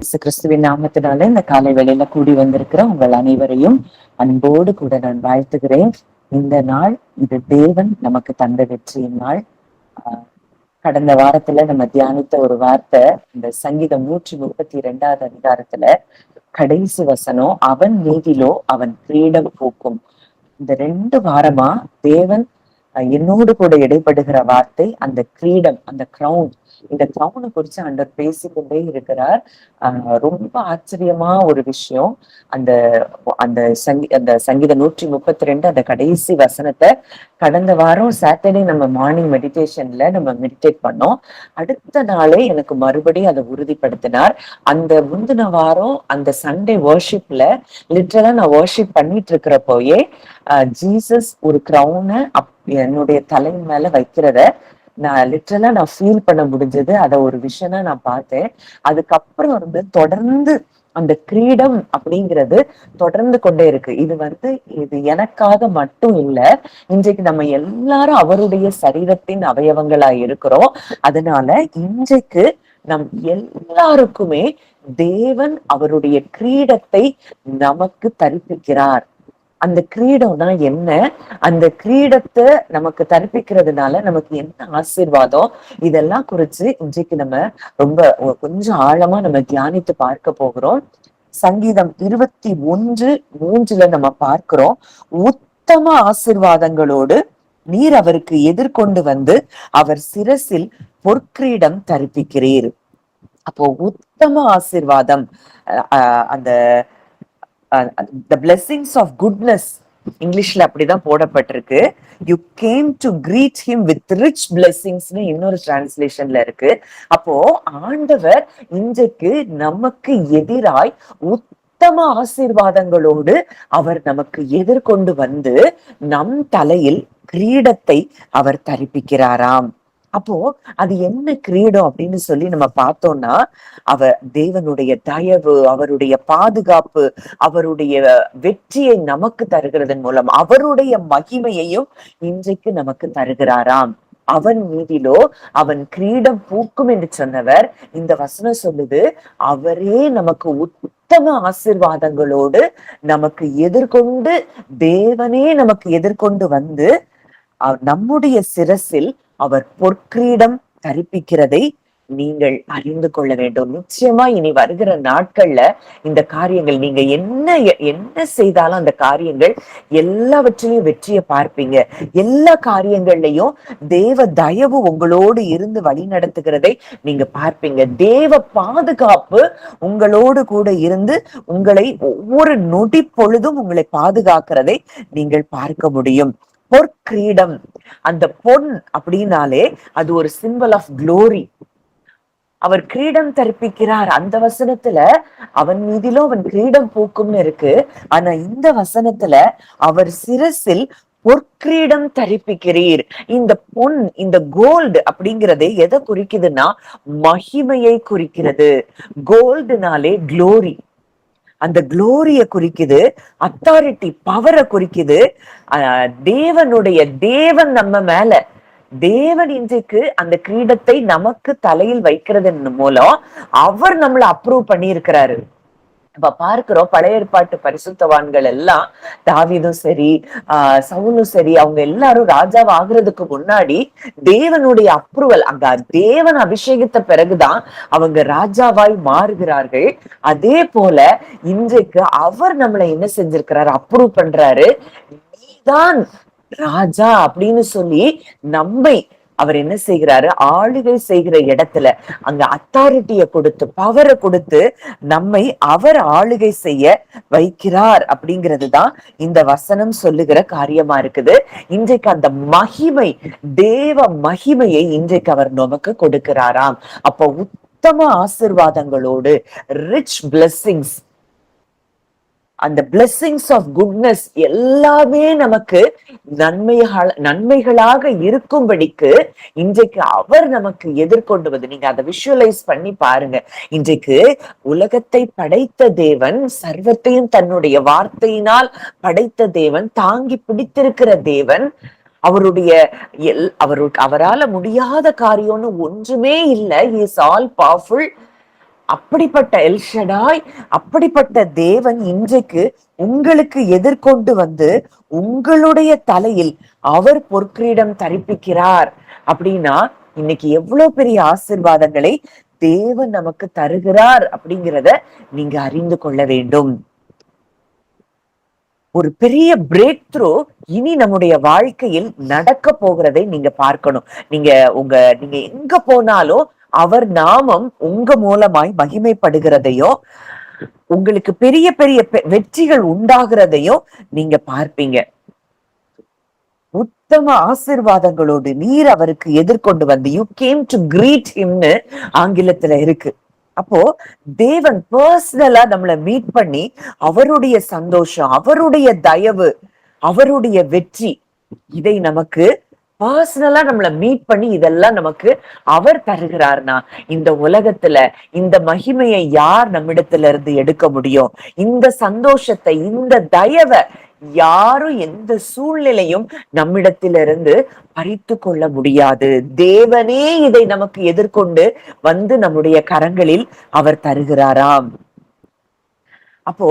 இயேசு கிறிஸ்துவின் நாமத்தினால இந்த காலை வேளையில கூடி வந்திருக்கிற உங்கள் அனைவரையும் அன்போடு கூட நான் வாழ்த்துகிறேன். இந்த நாள் இது தேவன் நமக்கு தந்த வெற்றியின் நாள். ஆஹ் கடந்த வாரத்துல நம்ம தியானித்த ஒரு வார்த்தை, இந்த சங்கீதம் 132வது அதிகாரத்துல கடைசி வசனம், அவன் நீதிலோ அவன் கிரீடம் பூக்கும். இந்த 2 வாரமா தேவன் என்னோடு கூட இடைப்படுகிற வார்த்தை அந்த கிரீடம், அந்த கிரவுன். இந்த கிரவுனை குறிச்சு ஆண்டவர் பேசிக்கொண்டே இருக்கிறார். ரொம்ப ஆச்சரியமா ஒரு விஷயம். அந்த அந்த சங்கீத 132 அந்த கடைசி வசனத்தை கடந்த வாரம் சாட்டர்டே நம்ம மார்னிங் மெடிடேஷன்ல நம்ம மெடிடேட் பண்ணோம். அடுத்த நாளே எனக்கு மறுபடியும் அதை உறுதிப்படுத்தினார். அந்த முந்தின வாரம் அந்த சண்டே வர்ஷிப்ல லிட்டரலா நான் வர்ஷிப் பண்ணிட்டு இருக்கிறப்போயே ஜீசஸ் ஒரு கிரவுனை என்னுடைய தலையின் மேல வைக்கிறத நான் ஃபீல் பண்ண முடிஞ்சது. அத ஒரு விஷயமா நான் பார்த்தேன். அதுக்கப்புறம் தொடர்ந்து அந்த கிரீடம் அப்படிங்கிறது தொடர்ந்து கொண்டே இருக்கு. இது எனக்காக மட்டும் இல்ல, இன்றைக்கு நம்ம எல்லாரும் அவருடைய சரீரத்தின் அவயவங்களா இருக்கிறோம். அதனால இன்றைக்கு நம் எல்லாருக்குமே தேவன் அவருடைய கிரீடத்தை நமக்கு தரிப்பிக்கிறார். அந்த கிரீடம்னா என்ன? அந்த கிரீடத்தை நமக்கு தரிப்பிக்கிறதுனால நமக்கு என்ன ஆசீர்வாதம்? இதெல்லாம் குறிச்சு இன்றைக்கு நம்ம கொஞ்சம் ஆழமா நம்ம தியானித்து பார்க்க போகிறோம். சங்கீதம் 21:3 நம்ம பார்க்கிறோம், உத்தம ஆசீர்வாதங்களோடு நீர் அவருக்கு எதிர்கொண்டு வந்து அவர் சிரசில் பொற்கிரீடம் தரிப்பிக்கிறீர். அப்போ உத்தம ஆசீர்வாதம், அந்த the blessings of goodness, இங்கிலீஷ்ல அப்படிதான் போடப்பட்டிருக்கு. You came to greet him with rich பிளெஸிங்ஸ்னு இன்னொரு டிரான்ஸ்லேஷன்ல இருக்கு. அப்போ ஆண்டவர் இன்றைக்கு நமக்கு எதிராய் உத்தம ஆசீர்வாதங்களோடு அவர் நமக்கு எதிர்கொண்டு வந்து நம் தலையில் கிரீடத்தை அவர் தரிப்பிக்கிறாராம். அப்போ அது என்ன கிரீடம் அப்படின்னு சொல்லி நம்ம பார்த்தோம்னா, தேவனுடைய தயவு, அவருடைய பாதுகாப்பு, அவருடைய வெற்றியை நமக்கு தருகிறதன் மூலம் அவருடைய மகிமையையும் இன்றைக்கு நமக்கு தருகிறாராம். அவன் மீதிலோ அவன் கிரீடம் பூக்கும் என்று சொன்னவர், இந்த வசனம் சொல்லுது, அவரே நமக்கு உத்தம ஆசீர்வாதங்களோடு நமக்கு எதிர்கொண்டு, தேவனே நமக்கு எதிர்கொண்டு வந்து நம்முடைய சிரசில் அவர் பொற்கிரீடம் தரிப்பிக்கிறதை நீங்கள் அறிந்து கொள்ள வேண்டும். நிச்சயமா இனி வருகிற நாட்கள்ல இந்த காரியங்கள், நீங்க என்ன செய்தாலும் அந்த காரியங்கள் எல்லாவற்றையும் வெற்றியை பார்ப்பீங்க. எல்லா காரியங்கள்லயும் தேவ தயவு உங்களோடு இருந்து வழி நடத்துகிறதை நீங்க பார்ப்பீங்க. தேவ பாதுகாப்பு உங்களோடு கூட இருந்து உங்களை ஒவ்வொரு நொடி பொழுதும் உங்களை பாதுகாக்கிறதை நீங்கள் பார்க்க முடியும். பொற்கிரீடம், அந்த பொன் அப்படின்னாலே அது ஒரு சிம்பல் ஆஃப் க்ளோரி. அவர் கிரீடம் தரிப்பிக்கிறார். அந்த வசனத்துல அவன் மீதிலோ அவன் கிரீடம் பூக்கும்னு இருக்கு. ஆனா இந்த வசனத்துல அவர் சிரசில் பொற்கிரீடம் தரிப்பிக்கிறீர். இந்த பொன், இந்த கோல்டு அப்படிங்கிறதே எதை குறிக்குதுன்னா மகிமையை குறிக்கிறது. கோல்டுனாலே க்ளோரி, அந்த குளோரிய குறிக்குது, அத்தாரிட்டி, பவரை குறிக்குது. தேவன் நம்ம மேல, தேவன் இன்றைக்கு அந்த கிரீடத்தை நமக்கு தலையில் வைக்கிறதன் மூலம் அவர் நம்மளை அப்ரூவ் பண்ணி இருக்கிறாரு. இப்ப பார்க்கிறோம், பழைய ஏற்பாட்டு பரிசுத்தவான்கள் எல்லாம், தாவீதும் சரி, சவுலும் சரி, அவங்க எல்லாரும் ராஜாவா ஆகுறதுக்கு முன்னாடி தேவனுடைய அப்ரூவல், அங்க தேவன் அபிஷேகித்த பிறகுதான் அவங்க ராஜாவாய் மாறுகிறார்கள். அதே போல இன்றைக்கு அவர் நம்மளை என்ன செஞ்சிருக்கிறாரு? அப்ரூவ் பண்றாரு. நீதான் ராஜா அப்படின்னு சொல்லி நம்மை அவர் என்ன செய்கிறாரு? ஆளுகை செய்கிற இடத்துல அங்க அத்தாரிட்டியை கொடுத்து, பவரை கொடுத்து நம்மை அவர் ஆளுகை செய்ய வைக்கிறார். அப்படிங்கிறதுதான் இந்த வசனம் சொல்லுகிற காரியமா இருக்குது. இன்றைக்கு அந்த மகிமை, தேவ மகிமையை இன்றைக்கு அவர் நமக்கு கொடுக்கிறாராம். அப்போ உத்தம ஆசீர்வாதங்களோடு, ரிச் பிளெஸிங்ஸ், அந்த பிளெஸிங்ஸ் ஆஃப் குட்னஸ் எல்லாமே நமக்கு நன்மைகளாக இருக்கும்படிக்கு இன்றைக்கு அவர் நமக்கு எதிர்கொண்டு வந்து, நீங்க அதை விஷுவலைஸ் பண்ணி பாருங்க. இன்றைக்கு உலகத்தை படைத்த தேவன், சர்வத்தையும் தன்னுடைய வார்த்தையினால் படைத்த தேவன், தாங்கி பிடித்திருக்கிற தேவன், அவரால முடியாத காரியம்னு ஒன்றுமே இல்லை. He is all powerful. அப்படிப்பட்ட எல்ஷடாய், அப்படிப்பட்ட தேவன் இன்றைக்கு உங்களுக்கு எதிர்கொண்டு வந்து உங்களுடைய தலையில் அவர் பொற்கிரீடம் தரிப்பிக்கிறார் அப்படின்னா இன்னைக்கு எவ்வளவு பெரிய ஆசீர்வாதங்களை தேவன் நமக்கு தருகிறார் அப்படிங்கிறத நீங்க அறிந்து கொள்ள வேண்டும். ஒரு பெரிய பிரேக் த்ரூ இனி நம்முடைய வாழ்க்கையில் நடக்க போகிறதை நீங்க பார்க்கணும். நீங்க எங்க போனாலும் அவர் நாமம் உங்க மூலமாய் மகிமைப்படுகிறதையும் உங்களுக்கு பெரிய பெரிய வெற்றிகள் உண்டாகிறதையும் நீங்க பார்ப்பீங்க. உத்தம ஆசீர்வாதங்களோடு நீர் அவருக்கு எதிர்கொண்டு வந்து யூ கேம் டு கிரீட் ஹிம்னு ஆங்கிலத்துல இருக்கு. அப்போ தேவன் பர்சனலா நம்மளை மீட் பண்ணி அவருடைய சந்தோஷம், அவருடைய தயவு, அவருடைய வெற்றி, இதை நமக்கு பர்சனலா நம்மளை மீட் பண்ணி இதெல்லாம் நமக்கு அவர் தருகிறார்னா இந்த உலகத்துல இந்த மகிமையை யார் நம்மிடத்துல இருந்து எடுக்க முடியும்? இந்த சந்தோஷத்தை, இந்த தயவை யாரும் எந்த சூழ்நிலையும் நம்மிடத்திலிருந்து பறித்து கொள்ள முடியாது. தேவனே இதை நமக்கு எதிர்கொண்டு வந்து நம்முடைய கரங்களில் அவர் தருகிறாராம். அப்போ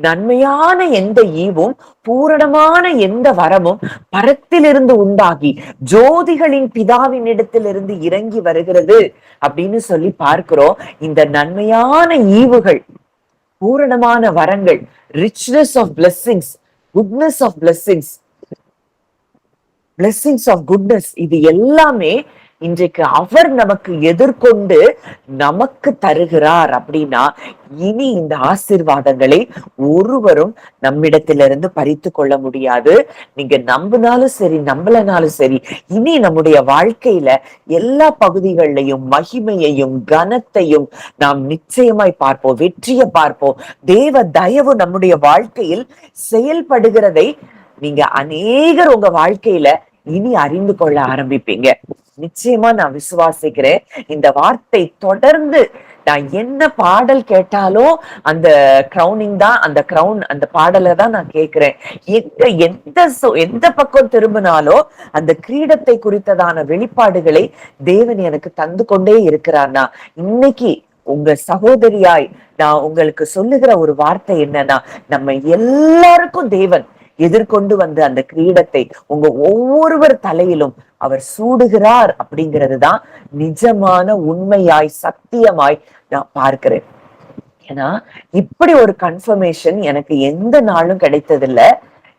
நன்மையான எந்த ஈவும் பூரணமான எந்த வரமும் பரத்திலிருந்து உண்டாகி ஜோதிகளின் பிதாவின் இடத்திலிருந்து இறங்கி வருகிறது அப்படின்னு சொல்லி பார்க்கிறோம். இந்த நன்மையான ஈவுகள், பூரணமான வரங்கள், richness of blessings, goodness of blessings, blessings of goodness, இது எல்லாமே இன்றைக்கு அவர் நமக்கு எதிர்கொண்டு நமக்கு தருகிறார். அப்படின்னா இனி இந்த ஆசீர்வாதங்களை ஒருவரும் நம்மிடத்திலிருந்து பறித்து கொள்ள முடியாது. நீங்க நம்பினாலும் சரி நம்பலனாலும் சரி, இனி நம்முடைய வாழ்க்கையில எல்லா பகுதிகளிலையும் மகிமையையும் கனத்தையும் நாம் நிச்சயமாய் பார்ப்போம், வெற்றியை பார்ப்போம். தேவ தயவு நம்முடைய வாழ்க்கையில் செயல்படுகிறதை நீங்க அநேகர் உங்க வாழ்க்கையில இனி அறிந்து கொள்ள ஆரம்பிப்பீங்க. நிச்சயமா நான் விசுவாசிக்கிறேன். இந்த வார்த்தை தொடர்ந்து நான் என்ன பாடல் கேட்டாலும் அந்த கிரௌனிங் தான், அந்த கிரௌன், அந்த பாடலை தான் நான் கேட்கிறேன். எந்த பக்கம் திரும்பினாலும் அந்த கிரீடத்தை குறித்ததான வெளிப்பாடுகளை தேவன் எனக்கு தந்து கொண்டே இருக்கிறார்னா, இன்னைக்கு உங்க சகோதரியாய் நான் உங்களுக்கு சொல்லுகிற ஒரு வார்த்தை என்னன்னா, நம்ம எல்லாருக்கும் தேவன் எதிர்கொண்டு வந்து அந்த கிரீடத்தை உங்க ஒவ்வொருவர் தலையிலும் அவர் சூடுகிறார் அப்படிங்கிறது தான் நிஜமான உண்மையாய் சத்தியமாய் நான் பார்க்கிறேன். ஏன்னா இப்படி ஒரு கன்ஃபர்மேஷன் எனக்கு எந்த நாளும் கிடைத்ததில்லை.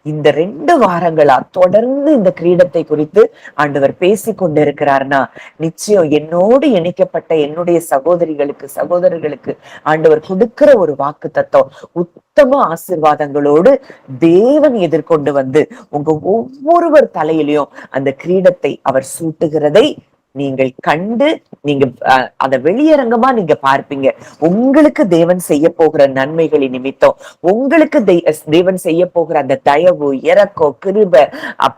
இந்த 2 வாரங்களா தொடர்ந்து இந்த கிரீடத்தை குறித்து ஆண்டவர் பேசி கொண்டிருக்கிறார்னா நிச்சயம் என்னோடு இணைக்கப்பட்ட என்னுடைய சகோதரர்களுக்கு ஆண்டவர் கொடுக்கிற ஒரு வாக்கு தத்துவம், உத்தம ஆசீர்வாதங்களோடு தேவன் எதிர்கொண்டு வந்து உங்க ஒவ்வொருவர் தலையிலையும் அந்த கிரீடத்தை அவர் சூட்டுகிறதை நீங்கள் கண்டு நீங்க அத வெளியரங்கமா நீங்க பார்ப்பீங்க. உங்களுக்கு தேவன் செய்ய போகிற நன்மைகளின் நிமித்தம், உங்களுக்கு தேவன் செய்ய போகிற அந்த தயவு, இரக்கம், கிருபை,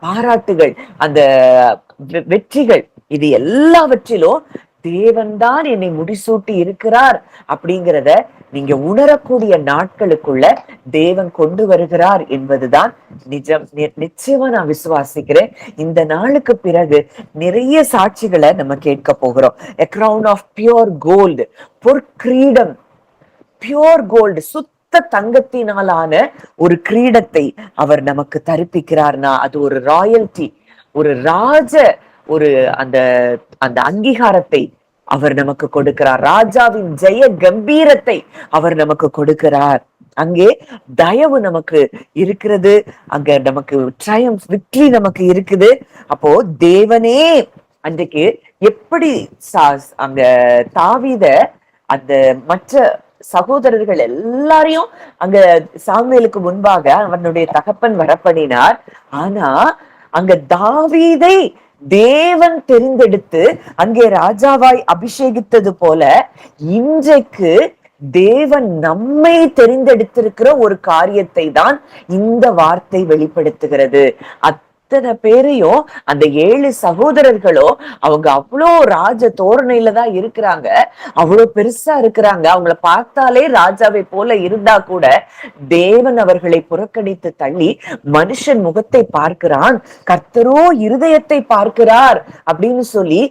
பாராட்டுகள், அந்த வெற்றிகள், இது எல்லாவற்றிலும் தேவன் தான் என்னை முடிசூட்டி இருக்கிறார் அப்படிங்கிறத நீங்க உணரக்கூடிய நாட்களுக்குள்ள தேவன் கொண்டு வருகிறார் என்பதுதான் நிஜம். நிச்சயமா நான் விசுவாசிக்கிறேன். இந்த நாளுக்கு பிறகு நிறைய சாட்சிகளை நம்ம கேட்க போகிறோம். A crown of pure gold, பொற்கிரீடம், பியோர் கோல்டு, சுத்த தங்கத்தினாலான ஒரு கிரீடத்தை அவர் நமக்கு தரிப்பிக்கிறார்னா அது ஒரு ராயல்டி, ஒரு ஒரு அந்த அந்த அங்கீகாரத்தை அவர் நமக்கு கொடுக்கிறார். ராஜாவின் ஜெய கம்பீரத்தை அவர் நமக்கு கொடுக்கிறார். அங்கே தயவு நமக்கு இருக்கிறது, அங்க நமக்கு ட்ரையம்ஃப், விக்டரி நமக்கு இருக்குது. அப்போ தேவனே அன்றைக்கு எப்படி அங்க தாவீத அந்த மற்ற சகோதரர்கள் எல்லாரையும் அங்க சாமுவேலுக்கு முன்பாக அவனுடைய தகப்பன் வரப்பண்ணினார். ஆனா அங்க தாவீதை தேவன் தெரிந்தெடுத்து அங்கே ராஜாவாய் அபிஷேகித்தது போல இன்றைக்கு தேவன் நம்மை தெரிந்தெடுத்திருக்கிற ஒரு காரியத்தை தான் இந்த வார்த்தை வெளிப்படுத்துகிறது. அத்தனை பேரையும் அந்த 7 சகோதரர்களோ அவங்க அவ்வளோ ராஜ தோரணையில தான் இருக்கிறாங்க, அவ்வளவு பெருசா இருக்கிறாங்க. அவங்கள பார்த்தாலே ராஜாவை போல இருந்தா கூட தேவன் அவர்களை புறக்கணித்து தள்ளி மனுஷன் முகத்தை பார்க்கிறான், கர்த்தரோ இருதயத்தை பார்க்கிறார் அப்படின்னு சொல்லி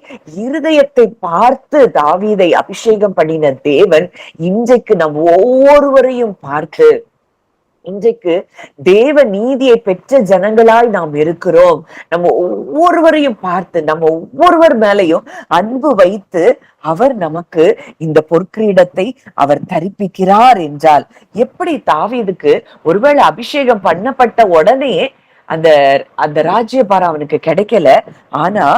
இருதயத்தை பார்த்து தாவீதை அபிஷேகம் பண்ணின தேவன் இன்றைக்கு நம் ஒவ்வொருவரையும் பார்த்து இன்றைக்கு தேவ நீதியை பெற்ற ஜனங்களாய் நாம் இருக்கிறோம். நம்ம ஒவ்வொருவரையும் பார்த்து நம்ம ஒவ்வொருவர் மேலையும் அன்பு வைத்து அவர் நமக்கு இந்த பொற்கிரீடத்தை அவர் தரிப்பிக்கிறார் என்றால் எப்படி தாவீதுக்கு ஒருவேளை அபிஷேகம் பண்ணப்பட்ட உடனே அந்த அந்த ராஜ்யபாரம் அவனுக்கு கிடைக்கல. ஆனா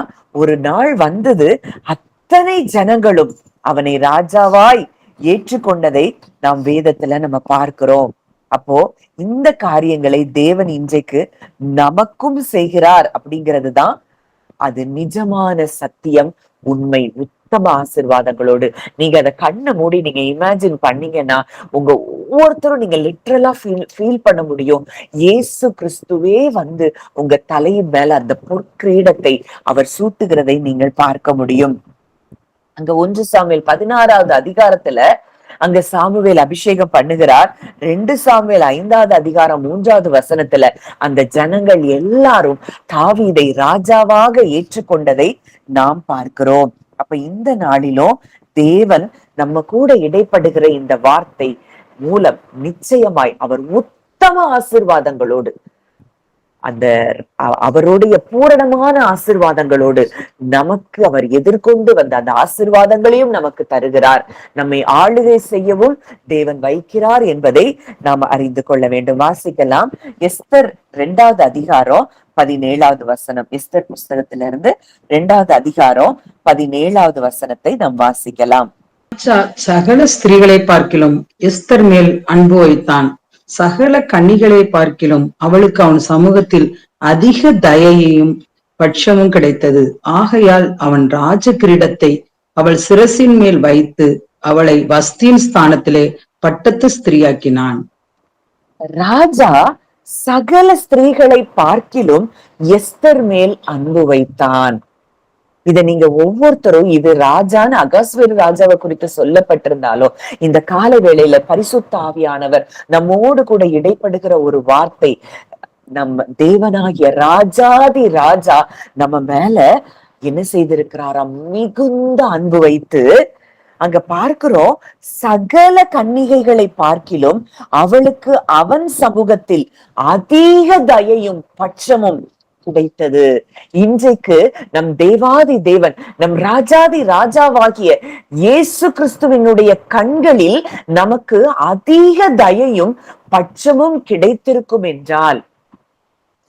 ஒரு நாள் வந்தது, அத்தனை ஜனங்களும் அவனை ராஜாவாய் ஏற்றுக்கொண்டதை நாம் வேதத்துல நம்ம பார்க்கிறோம். அப்போ இந்த காரியங்களை தேவன் இன்றைக்கு நமக்கும் செய்கிறார் அப்படிங்கிறது தான் அது நிஜமான சத்தியம், உண்மை, உத்தம ஆசீர்வாதங்களோடு. நீங்க அதை கண்ணை மூடி நீங்க இமேஜின் பண்ணீங்கன்னா உங்க ஒவ்வொருத்தரும் நீங்க லிட்ரலா ஃபீல் பண்ண முடியும். இயேசு கிறிஸ்துவே வந்து உங்க தலையின் மேல அந்த பொற்கிரீடத்தை அவர் சூட்டுகிறதை நீங்கள் பார்க்க முடியும். அங்க 1 சாமுவேல் 16வது அதிகாரத்துல அங்க சாமுவேல் அபிஷேகம் பண்ணுகிறார். 2 சாமுவேல் 5வது அதிகாரம் 3வது வசனத்துல அந்த ஜனங்கள் எல்லாரும் தாவீதை ராஜாவாக ஏற்றுக்கொண்டதை நாம் பார்க்கிறோம். அப்ப இந்த நாளிலும் தேவன் நம்ம கூட இடைப்படுகிற இந்த வார்த்தை மூலம் நிச்சயமாய் அவர் உத்தம ஆசீர்வாதங்களோடு அந்த அவருடைய பூரணமான ஆசீர்வாதங்களோடு நமக்கு அவர் எதிர்கொண்டு வந்த அந்த ஆசீர்வாதங்களையும் நமக்கு தருகிறார். நம்மை ஆளுகை செய்யவும் தேவன் வைக்கிறார் என்பதை நாம் அறிந்து கொள்ள வேண்டும். வாசிக்கலாம். எஸ்தர் 2வது அதிகாரம் 17வது வசனம். எஸ்தர் புஸ்தகத்திலிருந்து 2வது அதிகாரம் 17வது வசனத்தை நாம் வாசிக்கலாம். சகல ஸ்திரீகளை பார்க்கிலும் எஸ்தர் மேல் அன்பு வைத்தான். சகல கன்னிகளை பார்க்கிலும் அவளுக்கு அவன் சமூகத்தில் அதிக தயையும் பட்சமும் கிடைத்தது. ஆகையால் அவன் ராஜ கிரீடத்தை அவள் சிரசின் மேல் வைத்து அவளை வஸ்தியின் ஸ்தானத்திலே பட்டத்து ஸ்திரீயாக்கினான். ராஜா சகல ஸ்திரீகளை பார்க்கிலும் எஸ்தர் மேல் அன்பு வைத்தான். இத நீங்க ஒவ்வொருத்தரும் இது ராஜான்னு அகாஸ்வேரு ராஜாவை குறித்து சொல்லப்பட்டிருந்தாலும் இந்த கால வேளையில பரிசுத்த ஆவியானவர் நம்மோடு கூட இடைப்படுகிற ஒரு வார்த்தை, நம்ம தேவனாகிய ராஜாதி ராஜா நம்ம மேல என்ன செய்திருக்கிறாராம்? மிகுந்த அன்பு வைத்து அங்க பார்க்கிறோம், சகல கன்னிகைகளை பார்க்கிலும் அவளுக்கு அவன் சமூகத்தில் அதிக தயையும் பட்சமும் கிடைத்தது. இன்றைக்கு நம் தேவாதி தேவன், நம் ராஜாதி ராஜாவாகிய இயேசு கிறிஸ்துவினுடைய கண்களில் நமக்கு அதிக தயையும் பட்சமும் கிடைத்திருக்கும் என்றால்,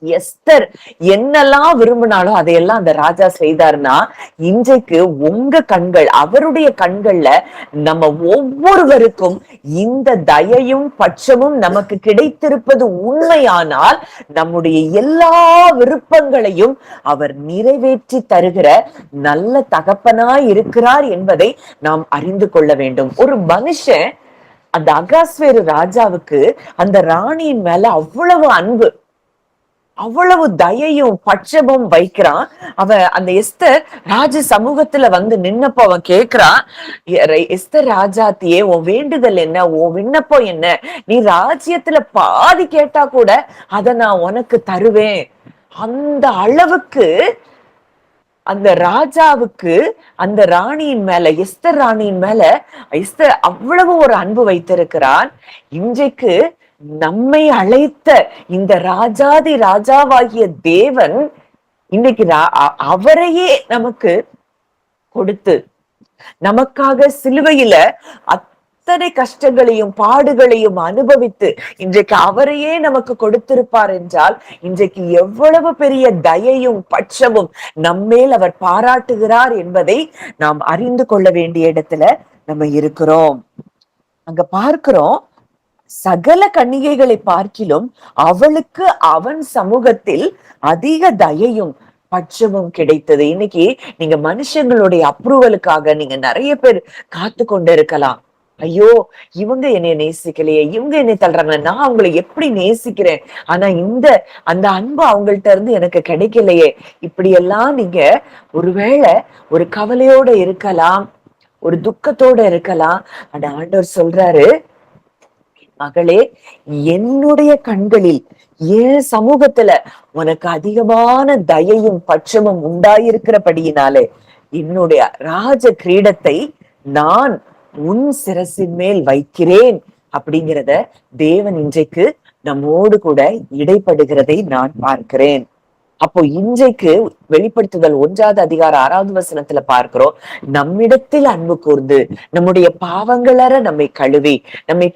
எஸ்தர் என்னெல்லாம் விரும்பினாலும் அதையெல்லாம் அந்த ராஜா செய்தார்னா, இன்றைக்கு உங்க கண்கள், அவருடைய கண்கள்ல நம்ம ஒவ்வொருவருக்கும் இந்த தயையும் பட்சமும் நமக்கு கிடைத்திருப்பது உண்மையானால் நம்முடைய எல்லா விருப்பங்களையும் அவர் நிறைவேற்றி தருகிற நல்ல தகப்பனாய் இருக்கிறார் என்பதை நாம் அறிந்து கொள்ள வேண்டும். ஒரு மனுஷன் அந்த அகாஸ்வேரு ராஜாவுக்கு அந்த ராணியின் மேல அவ்வளவு அன்பு, அவ்வளவு தயையும் பட்சமும் வைக்கிறான். அவன் அந்த எஸ்தர் ராஜ சமூகத்துல வந்து நின்னப்போ அவன் கேக்குறான், எஸ்தர் ராஜாத்தியே, உன் வேண்டுதல் என்ன? உன் விண்ணப்பம் என்ன? நீ ராஜ்யத்துல பாதி கேட்டா கூட அதை நான் உனக்கு தருவேன். அந்த அளவுக்கு அந்த ராஜாவுக்கு அந்த ராணியின் மேல, எஸ்தர் ராணியின் மேல எஸ்தர் அவ்வளவு ஒரு அன்பு வைத்திருக்கிறான். இன்றைக்கு நம்மை அழைத்த இந்த ராஜாதி ராஜாவாகிய தேவன் இன்னைக்கு அவரையே நமக்கு கொடுத்து நமக்காக சிலுவையில அத்தனை கஷ்டங்களையும் பாடுகளையும் அனுபவித்து இன்றைக்கு அவரையே நமக்கு கொடுத்திருப்பார் என்றால், இன்றைக்கு எவ்வளவு பெரிய தயையும் பட்சமும் நம்மேல் அவர் பாராட்டுகிறார் என்பதை நாம் அறிந்து கொள்ள வேண்டிய இடத்துல நம்ம இருக்கிறோம். அங்க பார்க்கிறோம், சகல கன்னிகைகளை பார்க்கிலும் அவளுக்கு அவன் சமூகத்தில் அதிக தயையும் பட்சமும் கிடைத்தது. இன்னைக்கு நீங்க மனுஷங்களுடைய அப்ரூவலுக்காக நீங்க நிறைய பேர் காத்து கொண்டு இருக்கலாம். ஐயோ, இவங்க என்னைய நேசிக்கலையே, இவங்க என்னை தள்ளுறாங்க, நான் அவங்களை எப்படி நேசிக்கிறேன், ஆனா அந்த அன்பு அவங்கள்ட்ட இருந்து எனக்கு கிடைக்கலையே. இப்படி எல்லாம் நீங்க ஒருவேளை ஒரு கவலையோட இருக்கலாம், ஒரு துக்கத்தோட இருக்கலாம். ஆனா ஆண்டவர் சொல்றாரு, மகளே, என்னுடைய கண்களில் என் சமூகத்துல உனக்கு அதிகமான தயையும் பட்சமும் உண்டாயிருக்கிறபடியினாலே என்னுடைய ராஜ கிரீடத்தை நான் உன் சிரசின் மேல் வைக்கிறேன் அப்படிங்கிறத தேவன் இன்றைக்கு நம்மோடு கூட இடைப்படுகிறதை நான் பார்க்கிறேன். அப்போ இன்றைக்கு வெளிப்படுத்துதல் 1வது அதிகாரம் 6வது வசனத்துல பார்க்கிறோம், நம்மிடத்தில் அன்பு கூர்ந்து நம்முடைய பாவங்களற நம்மை கழுவி நம்மை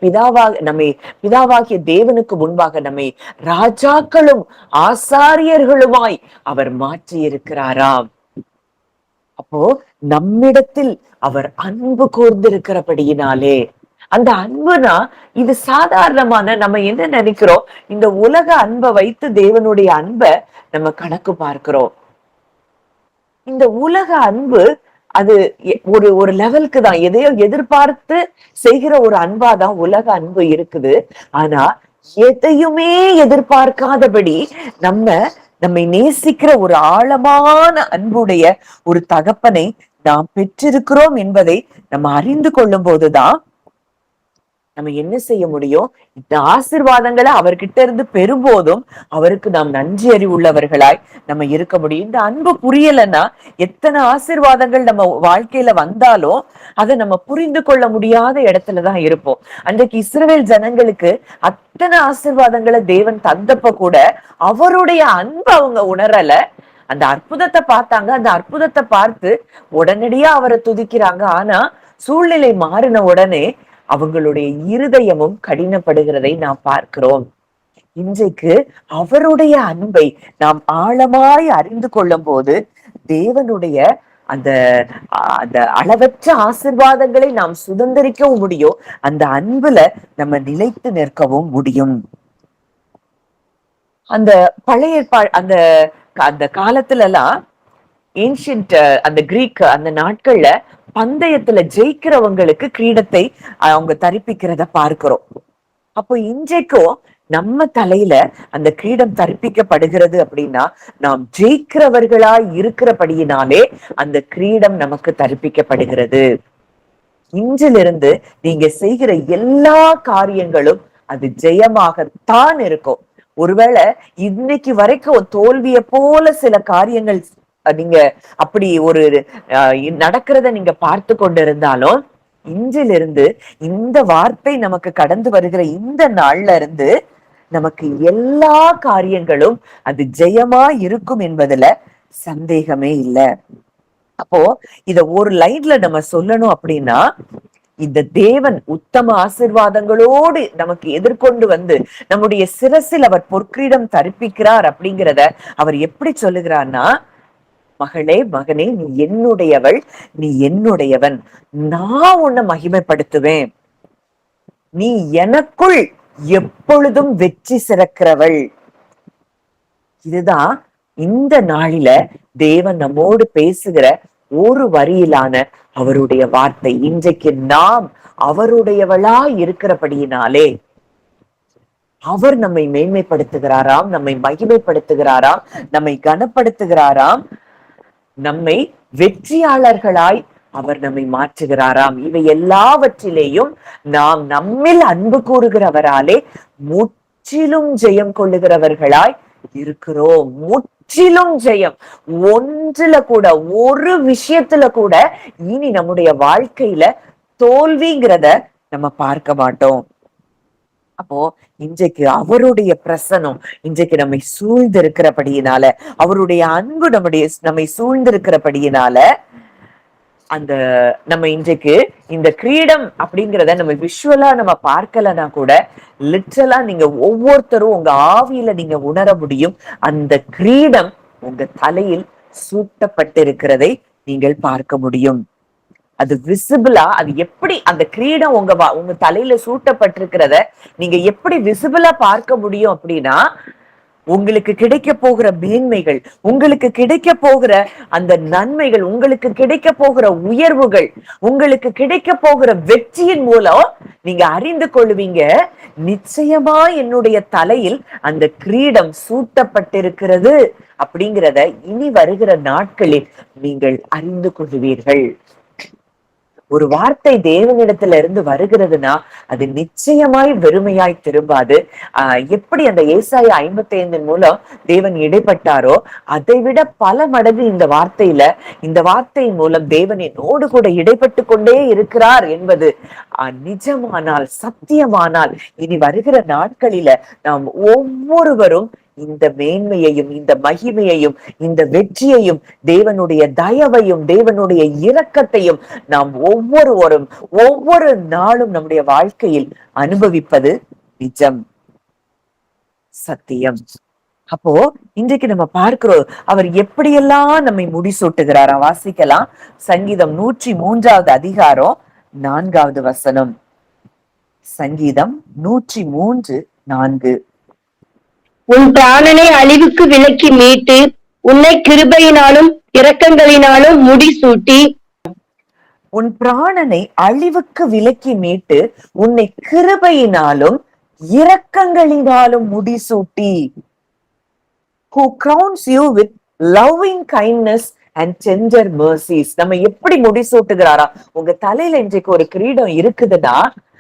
பிதாவாகிய தேவனுக்கு முன்பாக நம்மை ராஜாக்களும் ஆசாரியர்களுமாய் அவர் மாற்றி இருக்கிறாராம். அப்போ நம்மிடத்தில் அவர் அன்பு கூர்ந்திருக்கிறபடியினாலே, அந்த அன்புனா இது சாதாரணமான, நம்ம என்ன நினைக்கிறோம், இந்த உலக அன்பை வைத்து தேவனுடைய அன்பை நம்ம கணக்கு பார்க்கிறோம். இந்த உலக அன்பு அது ஒரு ஒரு லெவலுக்கு தான், எதையோ எதிர்பார்த்து செய்கிற ஒரு அன்பாதான் உலக அன்பு இருக்குது. ஆனா எதையுமே எதிர்பார்க்காதபடி நம்மை நேசிக்கிற ஒரு ஆழமான அன்புடைய ஒரு தகப்பனை நாம் பெற்றிருக்கிறோம் என்பதை நம்ம அறிந்து கொள்ளும் போதுதான் நம்ம என்ன செய்ய முடியும், இந்த ஆசீர்வாதங்களை அவர்கிட்ட இருந்து பெறும்போதும் அவருக்கு நாம் நன்றி அறிவுள்ளவர்களாய் நம்ம இருக்க முடியும். இந்த அன்பு புரியலைன்னா எத்தனை ஆசீர்வாதங்கள் நம்ம வாழ்க்கையில வந்தாலும் அதை நம்ம புரிந்து கொள்ள முடியாத இடத்துலதான் இருப்போம். அன்றைக்கு இஸ்ரவேல் ஜனங்களுக்கு அத்தனை ஆசீர்வாதங்களை தேவன் தந்தப்ப கூட அவருடைய அன்பு அவங்க உணரல. அந்த அற்புதத்தை பார்த்தாங்க, அந்த அற்புதத்தை பார்த்து உடனடியா அவரை துதிக்கிறாங்க. ஆனா சூழ்நிலை மாறின உடனே அவங்களுடைய இருதயமும் கடினப்படுகிறதை நாம் பார்க்கிறோம். இன்றைக்கு அவருடைய அன்பை நாம் ஆழமாய் அறிந்து கொள்ளும் போது தேவனுடைய அந்த அந்த அளவற்ற ஆசீர்வாதங்களை நாம் சுதந்திரிக்கவும் முடியும், அந்த அன்புல நம்ம நிலைத்து நிற்கவும் முடியும். அந்த பழைய அந்த அந்த காலத்துல எல்லாம் ஏன்ஷியன்ட் அந்த கிரீக் அந்த நாட்கள்ல பந்தயத்துல ஜெயிக்கிறவங்களுக்கு கிரீடத்தை அவங்க தரிப்பிக்கிறத பார்க்கிறோம். அப்போ இன்றைக்கும் நம்ம தலையில அந்த கிரீடம் தரிப்பிக்கப்படுகிறது அப்படின்னா நாம் ஜெயிக்கிறவர்களாய் இருக்கிறபடியினாலே அந்த கிரீடம் நமக்கு தரிப்பிக்கப்படுகிறது. இன்றிலிருந்து நீங்க செய்கிற எல்லா காரியங்களும் அது ஜெயமாகத்தான் இருக்கும். ஒருவேளை இன்னைக்கு வரைக்கும் தோல்விய போல சில காரியங்கள் நீங்க அப்படி ஒரு நடக்கிறத நீங்க பார்த்து கொண்டிருந்தாலும், இன்றிலிருந்து இந்த வார்த்தை நமக்கு கடந்து வருகிற இந்த நாள்ல இருந்து நமக்கு எல்லா காரியங்களும் அது ஜெயமா இருக்கும் என்பதுல சந்தேகமே இல்லை. அப்போ இத ஒரு லைன்ல நம்ம சொல்லணும் அப்படின்னா, இந்த தேவன் உத்தம ஆசீர்வாதங்களோடு நமக்கு எதிர்கொண்டு வந்து நம்முடைய சிரசில் அவர் பொற்கிரீடம் தரிப்பிக்கிறார் அப்படிங்கிறத அவர் எப்படி சொல்லுகிறார்னா, மகளே, மகனே, நீ என்னுடையவள், நீ என்னுடையவன், நான் உன்னை மகிமைப்படுத்துவேன், நீ எனக்குள் எப்பொழுதும் வெற்றி சிறக்கிறவள். இதுதான் இந்த நாளில தேவன் நம்மோடு பேசுகிற ஒரு வரியிலான அவருடைய வார்த்தை. இன்றைக்கு நாம் அவருடையவளா இருக்கிறபடியினாலே அவர் நம்மை மேன்மைப்படுத்துகிறாராம், நம்மை மகிமைப்படுத்துகிறாராம், நம்மை கனப்படுத்துகிறாராம், நம்மை வெற்றியாளர்களாய் அவர் நம்மை மாற்றுகிறாராம். இவை எல்லாவற்றிலேயும் நாம் நம்மில் அன்பு கூறுகிறவராலே முற்றிலும் ஜெயம் கொள்ளுகிறவர்களாய் இருக்கிறோம். முற்றிலும் ஜெயம். ஒன்றுல கூட, ஒரு விஷயத்துல கூட இனி நம்முடைய வாழ்க்கையில தோல்விங்கிறத நம்ம பார்க்க மாட்டோம். அப்போ இன்றைக்கு அவருடைய பிரசனம் இன்றைக்கு நம்மை சூழ்ந்திருக்கிறபடியினால, அவருடைய அன்பு நம்மை சூழ்ந்திருக்கிறபடியினால, அந்த நம்ம இன்றைக்கு இந்த கிரீடம் அப்படிங்கிறத நம்ம விஷுவலா நம்ம பார்க்கலன்னா கூட லிட்டரலா நீங்க ஒவ்வொருத்தரும் உங்க ஆவியில நீங்க உணர முடியும். அந்த கிரீடம் உங்க தலையில் சூட்டப்பட்டிருக்கிறதை நீங்கள் பார்க்க முடியும். அது விசிபிளா, அது எப்படி அந்த கிரீடம் உங்க தலையில சூட்டப்பட்டிருக்கிறத நீங்க எப்படி விசிபிளா பார்க்க முடியும் அப்படின்னா, உங்களுக்கு கிடைக்க போகிற மேன்மைகள், உங்களுக்கு கிடைக்க போகிற அந்த நன்மைகள், உங்களுக்கு கிடைக்க போகிற உயர்வுகள், உங்களுக்கு கிடைக்க போகிற வெற்றியின் மூலம் நீங்க அறிந்து கொள்வீங்க, நிச்சயமா என்னுடைய தலையில் அந்த கிரீடம் சூட்டப்பட்டிருக்கிறது அப்படிங்கிறத இனி வருகிற நாட்களில் நீங்கள் அறிந்து கொள்வீர்கள். ஒரு வார்த்தை தேவனிடத்துல இருந்து வருகிறதுனா அது நிச்சயமாய் வெறுமையாய் திரும்பாது. எப்படி அந்த ஏசாயா 55 மூலம் தேவன் இடைப்பட்டாரோ அதை விட பல மடங்கு இந்த வார்த்தை மூலம் தேவன் என்னோடு கூட இடைப்பட்டு கொண்டே இருக்கிறார் என்பது நிஜமானால், சத்தியமானால், இனி வருகிற நாட்களில நாம் ஒவ்வொருவரும் இந்த மேன்மையையும், இந்த மகிமையையும், இந்த வெற்றியையும், தேவனுடைய தயவையும், தேவனுடைய இரக்கத்தையும் நாம் ஒவ்வொரு நாளும் நம்முடைய வாழ்க்கையில் அனுபவிப்பது நிஜம், சத்தியம். அப்போ இன்றைக்கு நம்ம பார்க்கிறோம் அவர் எப்படியெல்லாம் நம்மை முடிசூட்டுகிறாரா. வாசிக்கலாம். சங்கீதம் 103வது அதிகாரம் 4வது வசனம். சங்கீதம் 103:4. உன் பிராணனை அழிவுக்கு விலக்கி மீட்டு உன்னை கிருபையினாலும் இரக்கங்களினாலும் முடிசூட்டி. உன் பிராணனை அழிவுக்கு விலக்கி மீட்டு உன்னை கிருபையினாலும் இரக்கங்களினாலும் முடிசூட்டி. Who crowns you with loving kindness and tender mercies. நம்ம எப்படி முடிசூட்டுகிறாரா? உங்க தலையில இன்றைக்கு ஒரு கிரீடம் இருக்குதுன்னா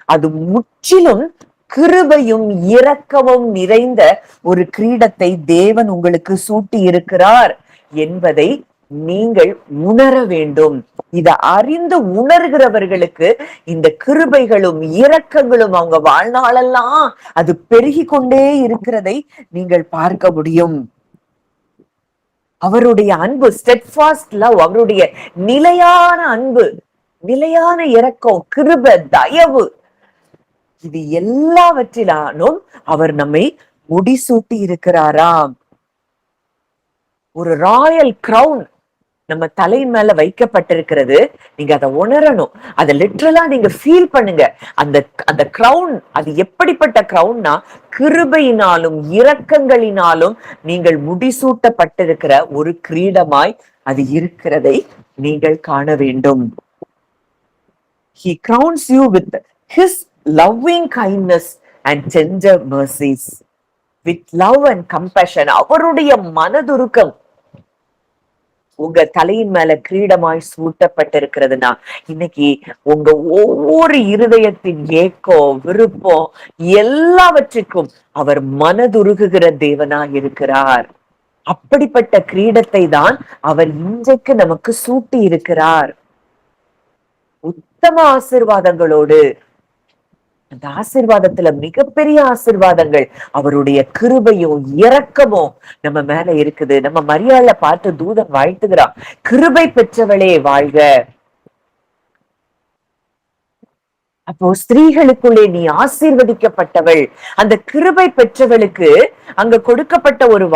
அது முற்றிலும் கிருபையும் இரக்கமும் நிறைந்த ஒரு கிரீடத்தை தேவன் உங்களுக்கு சூட்டி இருக்கிறார் என்பதை நீங்கள் உணர வேண்டும். இத அறிந்து உணர்கிறவர்களுக்கு இந்த கிருபைகளும் இரக்கங்களும் அவங்க வாழ்நாளெல்லாம் அது பெருகி கொண்டே இருக்கிறதை நீங்கள் பார்க்க முடியும். அவருடைய அன்பு, ஸ்டெட்ஃபாஸ்ட் லவ், அவருடைய நிலையான அன்பு, நிலையான இரக்கம், கிருபை, தயவு, இது எல்லாவற்றிலும் அவர் நம்மை முடிசூட்டி இருக்கிறாராம். ஒரு ராயல் கிரவுன் நம்ம தலை மேல வைக்கப்பட்டிருக்கிறது. நீங்க அதை உணரணும், அதை லிட்டரலா நீங்க ஃபீல் பண்ணுங்க. அந்த கிரவுன் அது எப்படிப்பட்ட கிரவுன்னா கிருபையினாலும் இரக்கங்களினாலும் நீங்கள் முடிசூட்டப்பட்டிருக்கிற ஒரு கிரீடமாய் அது இருக்கிறதை நீங்கள் காண வேண்டும். He crowns you with his loving kindness and tender mercies. With love and compassion. அவருடைய மனதுருக்கம் உங்க தலையின் மேல கிரீடமாய் சூட்டப்பட்டிருக்கிறதுனா இன்னைக்கு உங்க ஒவ்வொரு இருதயத்தின் ஏக்கம், விருப்பம் எல்லாவற்றுக்கும் அவர் மனதுருகுகிற தேவனாய் இருக்கிறார். அப்படிப்பட்ட கிரீடத்தை தான் அவர் இன்றைக்கு நமக்கு சூட்டி இருக்கிறார். உத்தம ஆசீர்வாதங்களோடு. அந்த ஆசீர்வாதத்துல மிகப்பெரிய ஆசீர்வாதங்கள் அவருடைய கிருபையும் இரக்கமும் நம்ம மேல இருக்குது. நம்ம மரியாதை பார்த்து தூதன் வாழ்த்துகிறான், கிருபை பெற்றவளே வாழ்க. அப்போ ஸ்திரீகளுக்குள்ளே நீ ஆசீர்வதிக்கப்பட்டவள். அந்த கிருபை பெற்றவளுக்கு அங்க கொடுக்கப்பட்ட ஒரு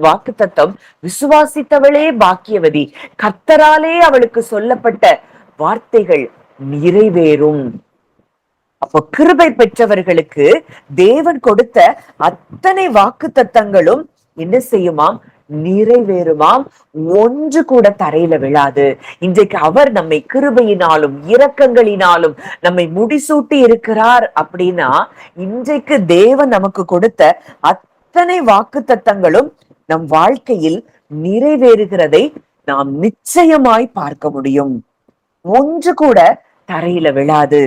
வாக்கு தத்தம், விசுவாசித்தவளே பாக்கியவதி, கர்த்தராலே அவளுக்கு சொல்லப்பட்ட வார்த்தைகள் நிறைவேறும். அப்போ கிருபை பெற்றவர்களுக்கு தேவன் கொடுத்த அத்தனை வாக்கு தத்தங்களும் என்ன செய்யுமாம்? நிறைவேறுமாம். ஒன்று கூட தரையில விழாது. இன்றைக்கு அவர் நம்மை கிருபையினாலும் இரக்கங்களினாலும் நம்மை முடிசூட்டி இருக்கிறார் அப்படின்னா இன்றைக்கு தேவன் நமக்கு கொடுத்த அத்தனை வாக்கு தத்தங்களும் நம் வாழ்க்கையில் நிறைவேறுகிறதை நாம் நிச்சயமாய் பார்க்க முடியும். ஒன்று கூட தரையில விழாது.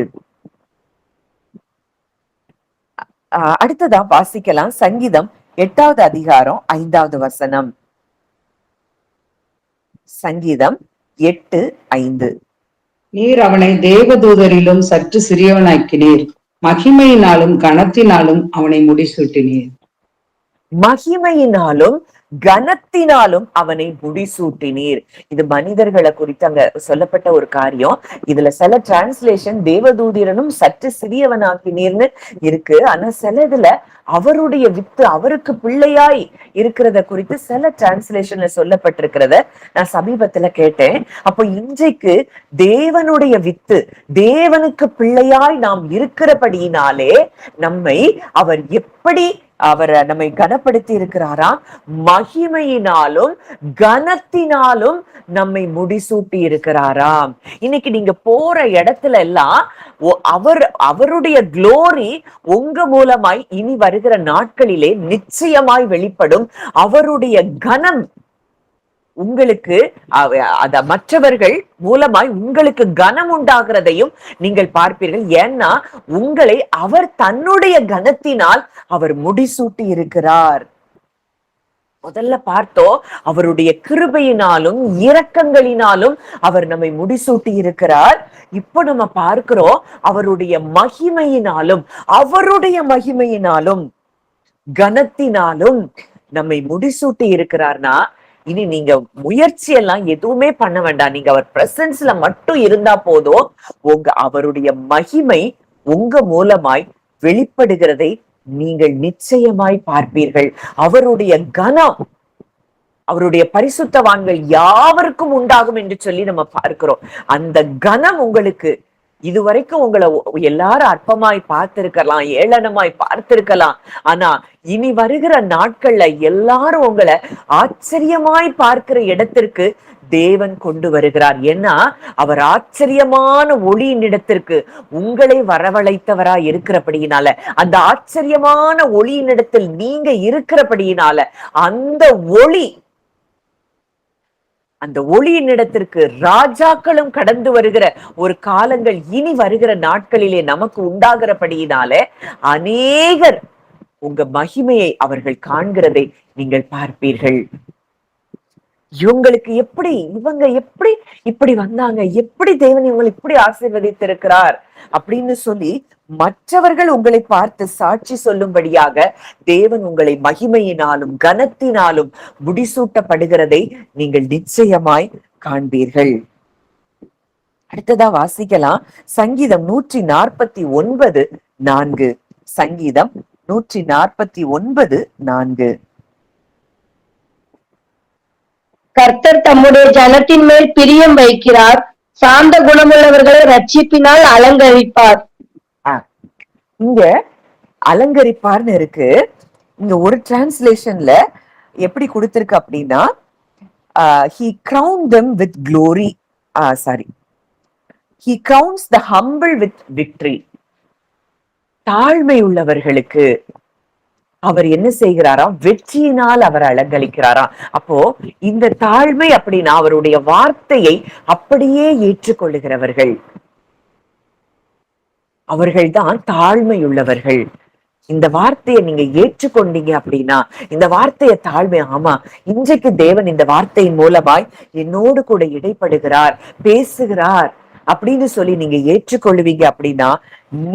அடுத்ததா வாசிக்கலாம். சங்கீதம் 8வது அதிகாரம் 5வது வசனம். சங்கீதம் 8:5. நீர் அவனை தேவதூதரிலும் சற்று சிறியவனாக்கினீர், மகிமையினாலும் கனத்தினாலும் அவனை முடிசூட்டினீர். மகிமையினாலும் கனத்தினாலும் அவனை முடிசூட்டினீர். இது மனிதர்களை குறித்து அங்க சொல்லப்பட்ட ஒரு காரியம். இதுல சில டிரான்ஸ்லேஷன் தேவதூதிரனும் சற்று சிறியவனாக்கினீர்னு இருக்கு. ஆனா சில இதுல அவருடைய வித்து, அவருக்கு பிள்ளையாய் இருக்கிறத குறித்து சில டிரான்ஸ்லேஷன்ல சொல்லப்பட்டிருக்கிறத நான் சமீபத்துல கேட்டேன். அப்போ இன்றைக்கு தேவனுடைய வித்து, தேவனுக்கு பிள்ளையாய் நாம் இருக்கிறபடியினாலே நம்மை அவர் எப்படி அவர் நம்மை கனப்படுத்தி இருக்கிறாராம், மகிமையினாலும் கனத்தினாலும் நம்மை முடிசூட்டி இருக்கிறாராம். இன்னைக்கு நீங்க போற இடத்துல எல்லாம் அவருடைய குளோரி உங்க மூலமாய் இனி வருகிற நாட்களிலே நிச்சயமாய் வெளிப்படும். அவருடைய கனம் உங்களுக்கு அத மற்றவர்கள் மூலமாய் உங்களுக்கு கனம் உண்டாகிறதையும் நீங்கள் பார்ப்பீர்கள். ஏன்னா உங்களை அவர் தன்னுடைய கனத்தினால் அவர் முடிசூட்டி இருக்கிறார். முதல்ல பார்த்தோம், அவருடைய கிருபையினாலும் இரக்கங்களினாலும் அவர் நம்மை முடிசூட்டி இருக்கிறார். இப்போ நம்ம பார்க்கிறோம், அவருடைய மகிமையினாலும் கனத்தினாலும் நம்மை முடிசூட்டி இருக்கிறார்னா, இனி நீங்க முயற்சி எல்லாம் எதுவுமே பண்ண வேண்டாம். நீங்க அவர் பிரசன்ஸ்ல மட்டும் இருந்தா போதும். அவருடைய மகிமை உங்க மூலமாய் வெளிப்படுகிறதை நீங்கள் நிச்சயமாய் பார்ப்பீர்கள். அவருடைய கனம் அவருடைய பரிசுத்தவான்கள் யாவருக்கும் உண்டாகும் என்று சொல்லி நம்ம பார்க்கிறோம். அந்த கனம் உங்களுக்கு இதுவரைக்கும் உங்களை எல்லாரும் அற்பமாய் பார்த்திருக்கலாம், ஏளனமாய் பார்த்திருக்கலாம். ஆனா இனி வருகிற நாட்கள்ல எல்லாரும் உங்களை ஆச்சரியமாய் பார்க்கிற இடத்திற்கு தேவன் கொண்டு வருகிறார். ஏன்னா அவர் ஆச்சரியமான ஒளியின் இடத்திற்கு உங்களை வரவழைத்தவராய் இருக்கிறபடியினால, அந்த ஆச்சரியமான ஒளியின் இடத்தில் நீங்க இருக்கிறபடியினால அந்த ஒளியின் இடத்திற்கு ராஜாக்களும் கடந்து வருகிற ஒரு காலங்கள் இனி வருகிற நாட்களிலே நமக்கு உண்டாகிறபடியினால அநேகர் உங்க மகிமையை அவர்கள் காண்கிறதை நீங்கள் பார்ப்பீர்கள். இவங்களுக்கு இவங்க எப்படி இப்படி வந்தாங்க, எப்படி தேவன் இவங்களை இப்படி ஆசீர்வதித்திருக்கிறார் அப்படின்னு சொல்லி மற்றவர்கள் உங்களை பார்த்து சாட்சி சொல்லும்படியாக தேவன் உங்களை மகிமையினாலும் கனத்தினாலும் முடிசூட்டப்படுகிறதை நீங்கள் நிச்சயமாய் காண்பீர்கள். அடுத்ததா வாசிக்கலாம், சங்கீதம் 149:4. சங்கீதம் 149:4. கர்த்தர் தம்முடைய ஜனத்தின் மேல் பிரியம் வைக்கிறார், சாந்த குணமுள்ளவர்களை ரட்சிப்பினால் அலங்கரிப்பார். இங்க அலங்கரிப்பார்னு இருக்கு. இங்க ஒரு டிரான்ஸ்லேஷன்ல எப்படி கொடுத்திருக்கு அப்படின்னா, he crowned them with glory. he crowns the humble with victory. தாழ்மை உள்ளவர்களுக்கு அவர் என்ன செய்கிறாராம்? வெற்றியினால் அவர் அலங்கரிக்கிறாராம். அப்போ இந்த தாழ்மை அப்படின்னா அவருடைய வார்த்தையை அப்படியே ஏற்றுக்கொள்ளுகிறவர்கள், அவர்கள்தான் தாழ்மை உள்ளவர்கள். இந்த வார்த்தையை நீங்க ஏற்றுக்கொண்டீங்க அப்படின்னா, இந்த வார்த்தையை தாழ்மை, ஆமா இன்றைக்கு தேவன் இந்த வார்த்தையின் மூலமாய் என்னோடு கூட இடைப்படுகிறார், பேசுகிறார் அப்படின்னு சொல்லி நீங்க ஏற்றுக்கொள்ளுவீங்க அப்படின்னா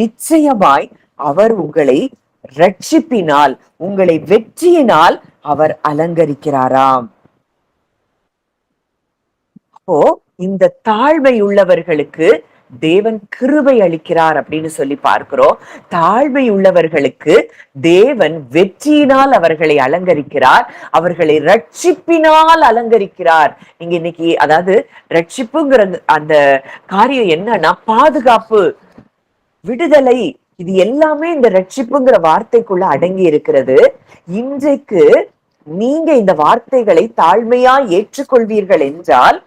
நிச்சயமாய் அவர் உங்களை ரட்சிப்பினால், உங்களை வெற்றியினால் அவர் அலங்கரிக்கிறாராம். அப்போ இந்த தாழ்மை உள்ளவர்களுக்கு தேவன் கிருபை அளிக்கிறார் அப்படின்னு சொல்லி பார்க்கிறோம். தாழ்மை உள்ளவர்களுக்கு தேவன் வெற்றியினால் அவர்களை அலங்கரிக்கிறார், அவர்களை ரட்சிப்பினால் அலங்கரிக்கிறார். நீங்க இன்னைக்கு அதாவது ரட்சிப்புங்கிற அந்த காரியம் என்னன்னா பாதுகாப்பு, விடுதலை, இது எல்லாமே இந்த ரட்சிப்புங்கிற வார்த்தைக்குள்ள அடங்கி இருக்கிறது. இன்றைக்கு நீங்க இந்த வார்த்தைகளை தாழ்மையா ஏற்றுக்கொள்வீர்கள் என்றால்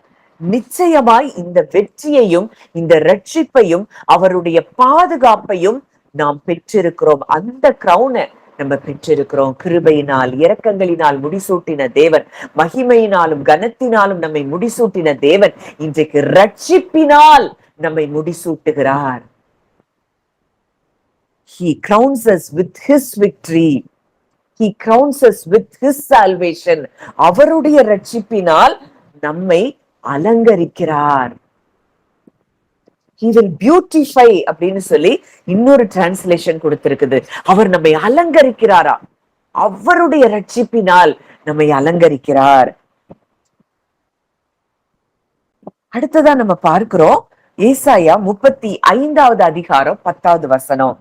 நிச்சயமாய் இந்த வெற்றியையும் இந்த ரட்சிப்பையும் அவருடைய பாதுகாப்பையும் நாம் பெற்றிருக்கிறோம். அந்த கிரௌனை நம்ம பெற்றிருக்கிறோம். கிருபையினால் இரக்கங்களினால் முடிசூட்டின தேவன், மகிமையினாலும் கனத்தினாலும் நம்மை முடிசூட்டின தேவன் இன்றைக்கு ரட்சிப்பினால் நம்மை முடிசூட்டுகிறார். He crowns us with his victory. He crowns us with his salvation. அவருடைய ரட்சிப்பினால் நம்மை அலங்கரிக்கிறார். He will beautify அப்படின்னு சொல்லி இன்னொரு டிரான்ஸ்லேஷன் கொடுத்திருக்குது. அவர் நம்மை அலங்கரிக்கிறாரா, அவருடைய ரட்சிப்பினால் நம்மை அலங்கரிக்கிறார். அடுத்ததா நம்ம பார்க்கிறோம் ஏசாயா 35வது அதிகாரம் 10வது வசனம்.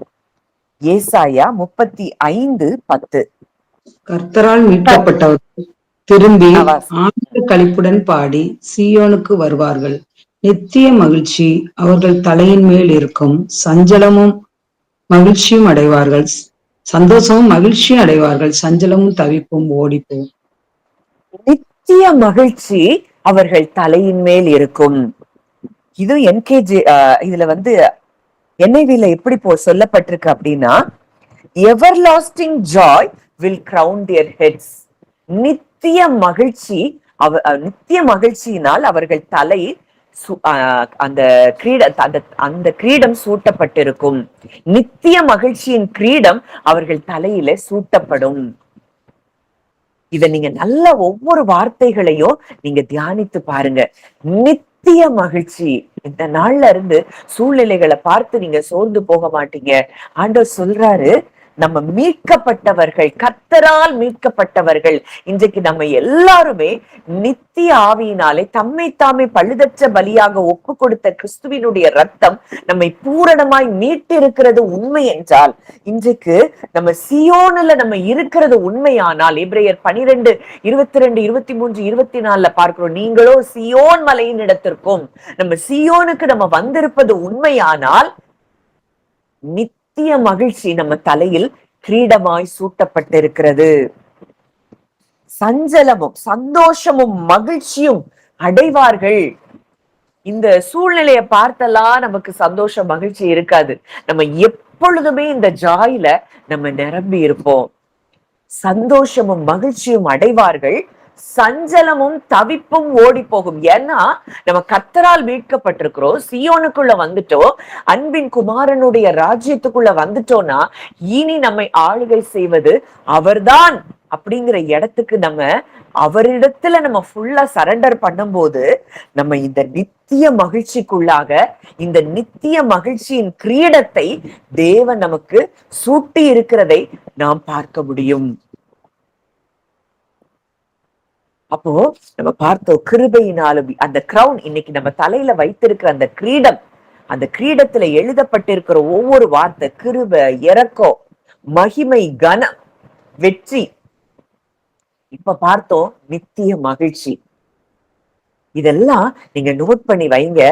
ஏசாயா 35:10. கர்த்தரால் மீட்கப்பட்டவர்கள் திரும்பி ஆனந்த களிப்புடன் பாடி சீயோனுக்கு வருவார்கள். நித்திய மகிழ்ச்சி அவர்கள் தலையின் மேல் இருக்கும், சஞ்சலமும் மகிழ்ச்சியும் அடைவார்கள். சந்தோஷமும் மகிழ்ச்சியும் அடைவார்கள், சஞ்சலமும் தவிப்பும் ஓடிப்போம். நித்திய மகிழ்ச்சி அவர்கள் தலையின் மேல் இருக்கும். இது என்கேஜி இதுல வந்து NIV-ல எப்படி சொல்லப்பட்டிருக்கு அப்படின்னா, everlasting joy will crown their heads. நித்திய மகிழ்ச்சி நித்திய மகிழ்ச்சியினால் அவர்கள் தலை அந்த அந்த கிரீடம் சூட்டப்பட்டிருக்கும். நித்திய மகிழ்ச்சியின் கிரீடம் அவர்கள் தலையில சூட்டப்படும். இத நீங்க நல்ல ஒவ்வொரு வார்த்தைகளையும் நீங்க தியானித்து பாருங்க. நித்திய மகிழ்ச்சி. இந்த நாள்ல இருந்து சூழ்நிலைகளை பார்த்து நீங்க சோர்ந்து போக மாட்டீங்க. ஆண்டவர் சொல்றாரு, நம்ம மீட்கப்பட்டவர்கள், கர்த்தரால் மீட்கப்பட்டவர்கள். இன்றைக்கு நம்ம எல்லாருமே நித்திய ஆவியினாலே தம்மை தாமே பழுதற்ற பலியாக ஒப்பு கொடுத்த கிறிஸ்துவினுடைய ரத்தம் நம்மை பூரணமாய் மீட்டிருக்கிறது உண்மை என்றால், இன்றைக்கு நம்ம சியோனில் நம்ம இருக்கிறது உண்மையானால், எபிரேயர் 12, 22, 23, 24 பார்க்கிறோம். நீங்களோ சியோன் மலையின் இடத்திற்கும் நம்ம சியோனுக்கு நம்ம வந்திருப்பது உண்மையானால், நித்திய மகிழ்ச்சி நம்ம தலையில் கிரீடமாய் சூட்டப்பட்டிருக்கிறது. சஞ்சலமும் சந்தோஷமும் மகிழ்ச்சியும் அடைவார்கள். இந்த சூழ்நிலையை பார்த்தெல்லாம் நமக்கு சந்தோஷம் மகிழ்ச்சி இருக்காது. நம்ம எப்பொழுதுமே இந்த ஜாயில நம்ம நிரம்பி இருப்போம். சந்தோஷமும் மகிழ்ச்சியும் அடைவார்கள், சஞ்சலமும் தவிப்பும் ஓடி போகும். ஏன்னா நம்ம கர்த்தரால் மீட்கப்பட்டிருக்கிறோம், சியோனுக்குள்ள வந்துட்டோம், அன்பின் குமாரனுடைய ராஜ்யத்துக்குள்ள வந்துட்டோம்னா இனி நம்மை ஆளுகை செய்வது அவர்தான் அப்படிங்கிற இடத்துக்கு நம்ம அவரிடத்துல நம்ம ஃபுல்லா சரண்டர் பண்ணும்போது நம்ம இந்த நித்திய மகிழ்ச்சிக்குள்ளாக, இந்த நித்திய மகிழ்ச்சியின் கிரீடத்தை தேவன் நமக்கு சூட்டி இருக்கிறதை நாம் பார்க்க முடியும். அப்போ நம்ம பார்த்தோம், கிருபையினாலும் அந்த கிரவுன், இன்னைக்கு நம்ம தலையில வைத்திருக்கிற அந்த கிரீடம், அந்த கிரீடத்துல எழுதப்பட்டிருக்கிற ஒவ்வொரு வார்த்தை கிருபை, இரக்கம், மகிமை, கனம், வெற்றி. இப்ப பார்த்தோம் நித்திய மகிழ்ச்சி. இதெல்லாம் நீங்க நோட் பண்ணி வைங்க.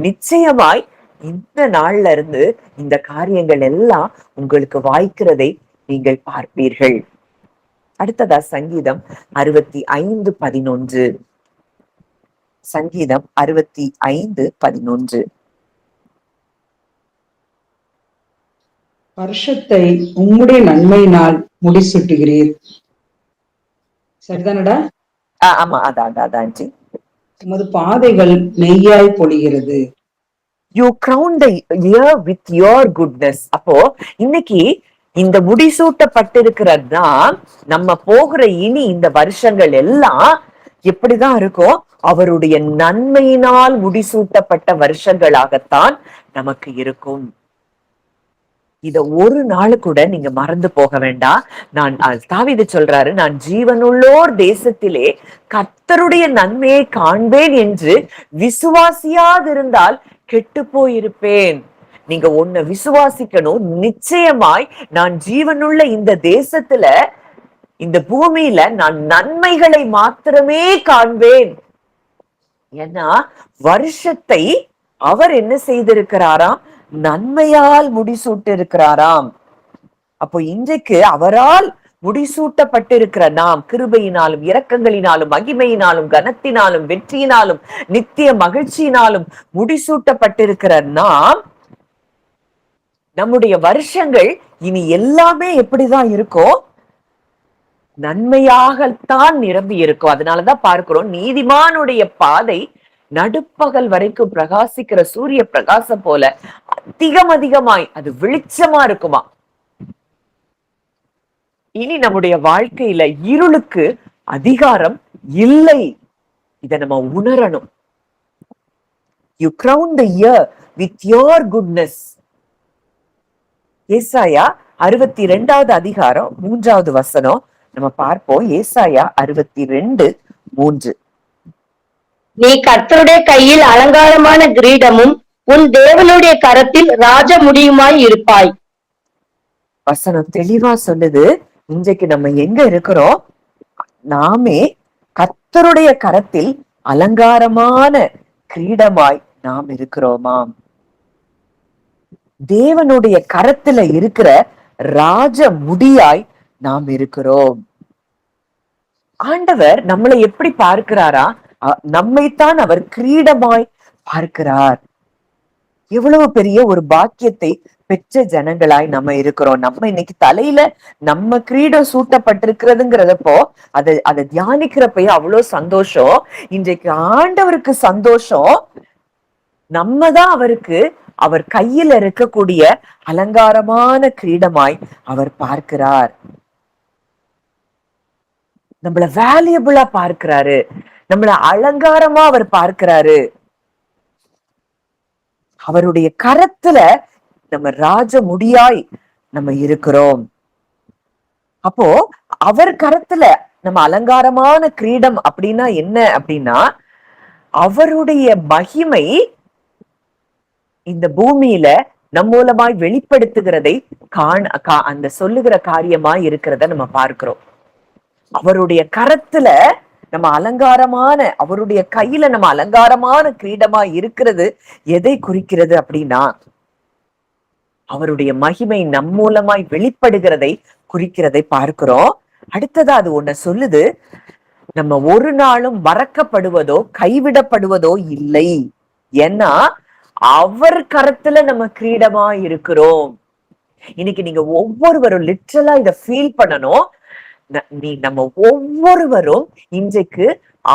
நிச்சயமாய் இந்த நாள்ல இருந்து இந்த காரியங்கள் எல்லாம் உங்களுக்கு வாய்க்கிறதை நீங்கள் பார்ப்பீர்கள். அடுத்ததா சங்கீதம் 65:11. சங்கீதம் 65:11. வருஷத்தை உம்முடைய நன்மையினால் முடிசூட்டுகிறீர். சரிதானடா? ஆமா, அதான். உமது பாதைகள் நெய்யாய் பொழிகிறது. You crown the year with your goodness. அப்போ இன்னைக்கு இந்த முடிசூட்டப்பட்டிருக்கிறது தான் நம்ம போகிற இனி இந்த வருஷங்கள் எல்லாம் எப்படிதான் இருக்கும்? அவருடைய நன்மையினால் முடிசூட்டப்பட்ட வருஷங்களாகத்தான் நமக்கு இருக்கும். இத ஒரு நாள் கூட நீங்க மறந்து போக வேண்டாம். தாவீது சொல்றாரு, நான் ஜீவனுள்ளோர் தேசத்திலே கர்த்தருடைய நன்மையை காண்பேன் என்று விசுவாசியாதிருந்தால் கெட்டு போயிருப்பேன். நீங்க ஒண்ணு விசுவாசிக்கணும், நிச்சயமாய் நான் ஜீவனுள்ள இந்த தேசத்துல, இந்த பூமியில நான் நன்மைகளை மாத்திரமே காண்பேன். ஏன்னா வருஷத்தை அவர் என்ன செய்திருக்கிறாராம்? நன்மையால் முடிசூட்டு இருக்கிறாராம். அப்போ இன்றைக்கு அவரால் முடிசூட்டப்பட்டிருக்கிற நாம் கிருபையினாலும் இரக்கங்களினாலும் மகிமையினாலும் கனத்தினாலும் வெற்றியினாலும் நித்திய மகிழ்ச்சியினாலும் முடிசூட்டப்பட்டிருக்கிற நாம், நம்முடைய வருஷங்கள் இனி எல்லாமே எப்படிதான் இருக்கும்? நன்மையாகத்தான் நிரம்பி இருக்கும். அதனாலதான் பார்க்கிறோம், நீதிமானுடைய பாதை நடுப்பகல் வரைக்கும் பிரகாசிக்கிற சூரிய பிரகாசம் போல அதிகமாய் அது வெளிச்சமா இருக்குமா. இனி நம்முடைய வாழ்க்கையில இருளுக்கு அதிகாரம் இல்லை. இதை நம்ம உணரணும். You crown the year with your goodness. ஏசாயா 62வது அதிகாரம் 3வது வசனம் நம்ம பார்ப்போம். ஏசாயா 62:3. நீ கர்த்தருடைய கையில் அலங்காரமான கிரீடமும் உன் தேவனுடைய கரத்தில் ராஜ முடியுமாய் இருப்பாய். வசனம் தெளிவா சொல்லுது. இன்றைக்கு நம்ம எங்க இருக்கிறோம்? நாமே கர்த்தருடைய கரத்தில் அலங்காரமான கிரீடமாய் நாம் இருக்கிறோமாம். தேவனுடைய கரத்துல இருக்கிற ராஜ முடியாய் நாம் இருக்கிறோம். ஆண்டவர் நம்மளை எப்படி பார்க்கிறாரா? நம்மைத்தான் அவர் கிரீடமாய் பார்க்கிறார். எவ்வளவு பெரிய ஒரு பாக்கியத்தை பெற்ற ஜனங்களாய் நம்ம இருக்கிறோம். நம்ம இன்னைக்கு தலையில நம்ம கிரீடம் சூட்டப்பட்டிருக்கிறதுங்கிறதப்போ அதை தியானிக்கிறப்பயே அவ்வளவு சந்தோஷம். இன்றைக்கு ஆண்டவருக்கு சந்தோஷம். நம்ம தான் அவருக்கு அவர் கையில இருக்கக்கூடிய அலங்காரமான கிரீடமாய் அவர் பார்க்கிறார். நம்மள வேல்யூபிளா பார்க்கிறாரு, நம்மள அலங்காரமா அவர் பார்க்கிறாரு. அவருடைய கரத்துல நம்ம ராஜ முடியாய் நம்ம இருக்கிறோம். அப்போ அவர் கரத்துல நம்ம அலங்காரமான கிரீடம் அப்படின்னா என்ன அப்படின்னா, அவருடைய மகிமை இந்த பூமியில நம் மூலமாய் வெளிப்படுத்துகிறதை அந்த சொல்லுகிற காரியமாய் இருக்கிறத நம்ம பார்க்கிறோம். அவருடைய கரத்துல நம்ம அலங்காரமான, அவருடைய கையில நம்ம அலங்காரமான கிரீடமா இருக்கிறது எதை குறிக்கிறது அப்படின்னா, அவருடைய மகிமை நம் மூலமாய் வெளிப்படுகிறதை குறிக்கிறதை பார்க்கிறோம். அடுத்ததா அது ஒண்ணு சொல்லுது, நம்ம ஒரு நாளும் மறக்கப்படுவதோ கைவிடப்படுவதோ இல்லை. ஏன்னா அவர் கரத்துல நம்ம கிரீடமா இருக்கிறோம். இன்னைக்கு நீங்க ஒவ்வொருவரும் லிட்டரலா இத ஃபீல் பண்ணணும். நம்ம ஒவ்வொருவரும் இன்றைக்கு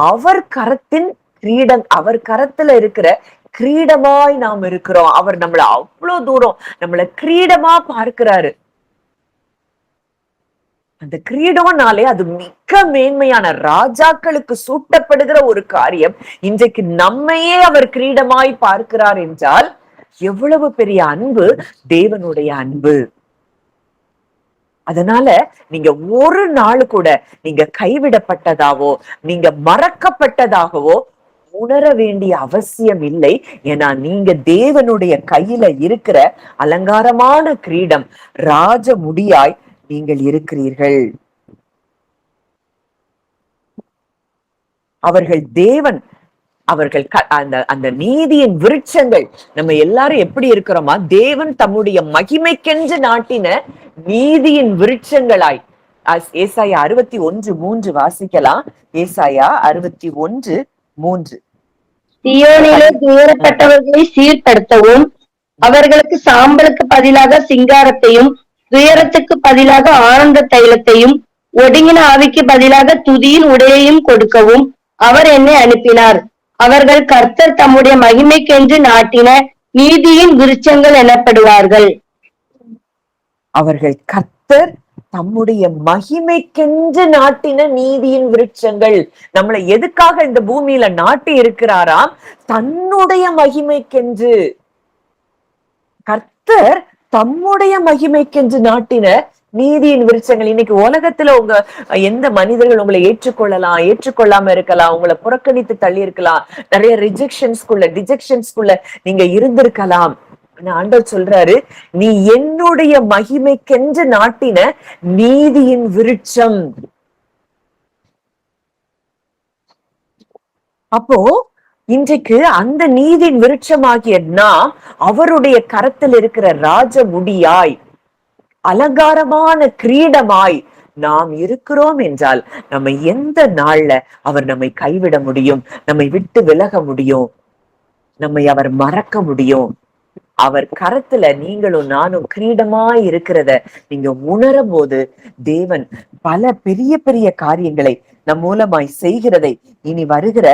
அவர் கரத்தின் கிரீடம், அவர் கரத்துல இருக்கிற கிரீடமாய் நாம் இருக்கிறோம். அவர் நம்மள அவ்வளவு தூரம் நம்மள கிரீடமா பார்க்கிறாரு. அந்த கிரீடம்னாலே அது மிக மேன்மையான, ராஜாக்களுக்கு சூட்டப்படுகிற ஒரு காரியம். இன்றைக்கு நம்மையே அவர் கிரீடமாய் பார்க்கிறார் என்றால் எவ்வளவு பெரிய அன்பு, தேவனுடைய அன்பு. அதனால நீங்க ஒரு நாள் கூட நீங்க கைவிடப்பட்டதாவோ நீங்க மறக்கப்பட்டதாகவோ உணர வேண்டிய அவசியம் இல்லை. ஏன்னா நீங்க தேவனுடைய கையில இருக்கிற அலங்காரமான கிரீடம், ராஜ முடியாய் நீங்கள் இருக்கிறீர்கள். அவர்கள் தேவன், அவர்கள் அந்த நீதியின் விருட்சங்கள். நம்ம எல்லாரும் எப்படி இருக்கிறோமா, தேவன் தம்முடைய மகிமைக்கென்று நாட்டின நீதியின் விருட்சங்களாய். ஏசாயா 61:3 வாசிக்கலாம். ஏசாயா 61:3. சியோனிலே துயரப்பட்டவர்களை சீர்படுத்தவும், அவர்களுக்கு சாம்பலுக்கு பதிலாக சிங்காரத்தையும், துயரத்துக்கு பதிலாக ஆனந்த தைலத்தையும், ஒடுங்கின ஆவிக்கு பதிலாக துதியின் உடையையும் கொடுக்கவும் அவர் என்னை அனுப்பினார். அவர்கள் கர்த்தர் தம்முடைய மகிமைக்கென்று நாட்டின நீதியின் விருட்சங்கள் எனப்படுவார்கள். அவர்கள் கர்த்தர் தம்முடைய மகிமைக்கென்று நாட்டின நீதியின் விருட்சங்கள். நம்மளை எதுக்காக இந்த பூமியில நாட்டி இருக்கிறாராம்? தன்னுடைய மகிமைக்கென்று. கர்த்தர் தம்முடைய மகிமைக்கென்று நாட்டின நீதியின் விருட்சங்கள். இன்னைக்கு உலகத்துல உங்க எந்த மனிதர்கள் உங்களை ஏற்றுக்கொள்ளலாம், ஏற்றுக்கொள்ளாம இருக்கலாம், உங்களை புறக்கணித்து தள்ளி இருக்கலாம், நிறைய டிஜெக்ஷன்ஸ்குள்ள நீங்க இருந்திருக்கலாம். ஆண்டவர் சொல்றாரு, நீ என்னுடைய மகிமைக்கென்று நாட்டின நீதியின் விருட்சம். அப்போ இன்றைக்கு அந்த நீதியின் விருட்சமாகிய நாம் அவருடைய கரத்தில் இருக்கிற ராஜ முடியாய், அலங்காரமான கிரீடமாய் நாம் இருக்கிறோம் என்றால் நம்ம எந்த நாள்ல அவர் நம்மை கைவிட முடியும், நம்மை விட்டு விலக முடியும், நம்மை அவர் மறக்க முடியும்? அவர் கரத்துல நீங்களும் நானும் கிரீடமாய் இருக்கிறத நீங்க உணரும் போது தேவன் பல பெரிய பெரிய காரியங்களை நம் மூலமாய் செய்கிறதை இனி வருகிற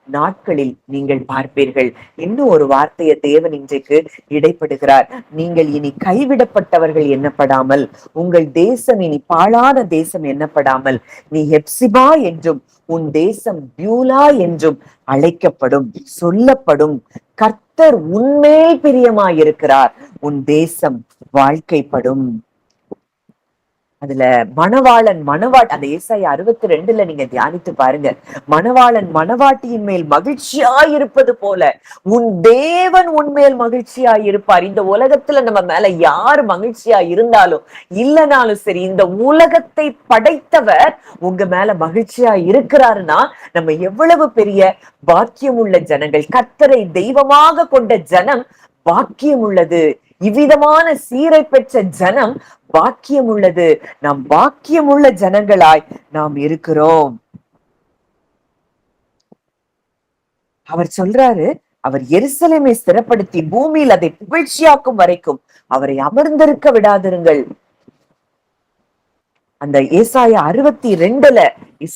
நாட்களில் நீங்கள் பார்ப்பீர்கள். இன்னும் ஒரு வார்த்தையை தேவன் இன்றைக்கு இடைப்படுகிறார். நீங்கள் இனி கைவிடப்பட்டவர்கள் எண்ணப்படாமல், உங்கள் தேசம் இனி பாழான தேசம் எண்ணப்படாமல், நீ ஹெப்சிபா என்றும் உன் தேசம் பியூலா என்றும் அழைக்கப்படும், சொல்லப்படும். கர்த்தர் உன்மேல் பிரியமாயிருக்கிறார், உன் தேசம் வாழ்க்கைப்படும். அதுல மணவாளன் அந்த ஏசாயா 62 நீங்க தியானித்து பாருங்க. மணவாளன் மணவாட்டியின் மேல் மகிழ்ச்சியாயிருப்பது போல உன் தேவன் உன்மேல் மகிழ்ச்சியாயிருப்பார். இந்த உலகத்துல நம்ம மேல யார் மகிழ்ச்சியா இருந்தாலும் இல்லைனாலும் சரி, இந்த உலகத்தை படைத்தவர் உங்க மேல மகிழ்ச்சியா இருக்கிறாருன்னா நம்ம எவ்வளவு பெரிய பாக்கியம் உள்ள ஜனங்கள். கர்த்தரை தெய்வமாக கொண்ட ஜனம் பாக்கியம் உள்ளது. இவ்விதமான சீரை பெற்ற ஜனம் பாக்கியம் உள்ளது. நாம் பாக்கியமுள்ள ஜனங்களாய் நாம் இருக்கிறோம். அவர் சொல்றாரு, அவர் எருசலேமை ஸ்திரப்படுத்தி பூமியில் அதை புகழ்ச்சியாக்கும் வரைக்கும் அவரை அமர்ந்திருக்க விடாதிருங்கள். அந்த ஏசாயா 62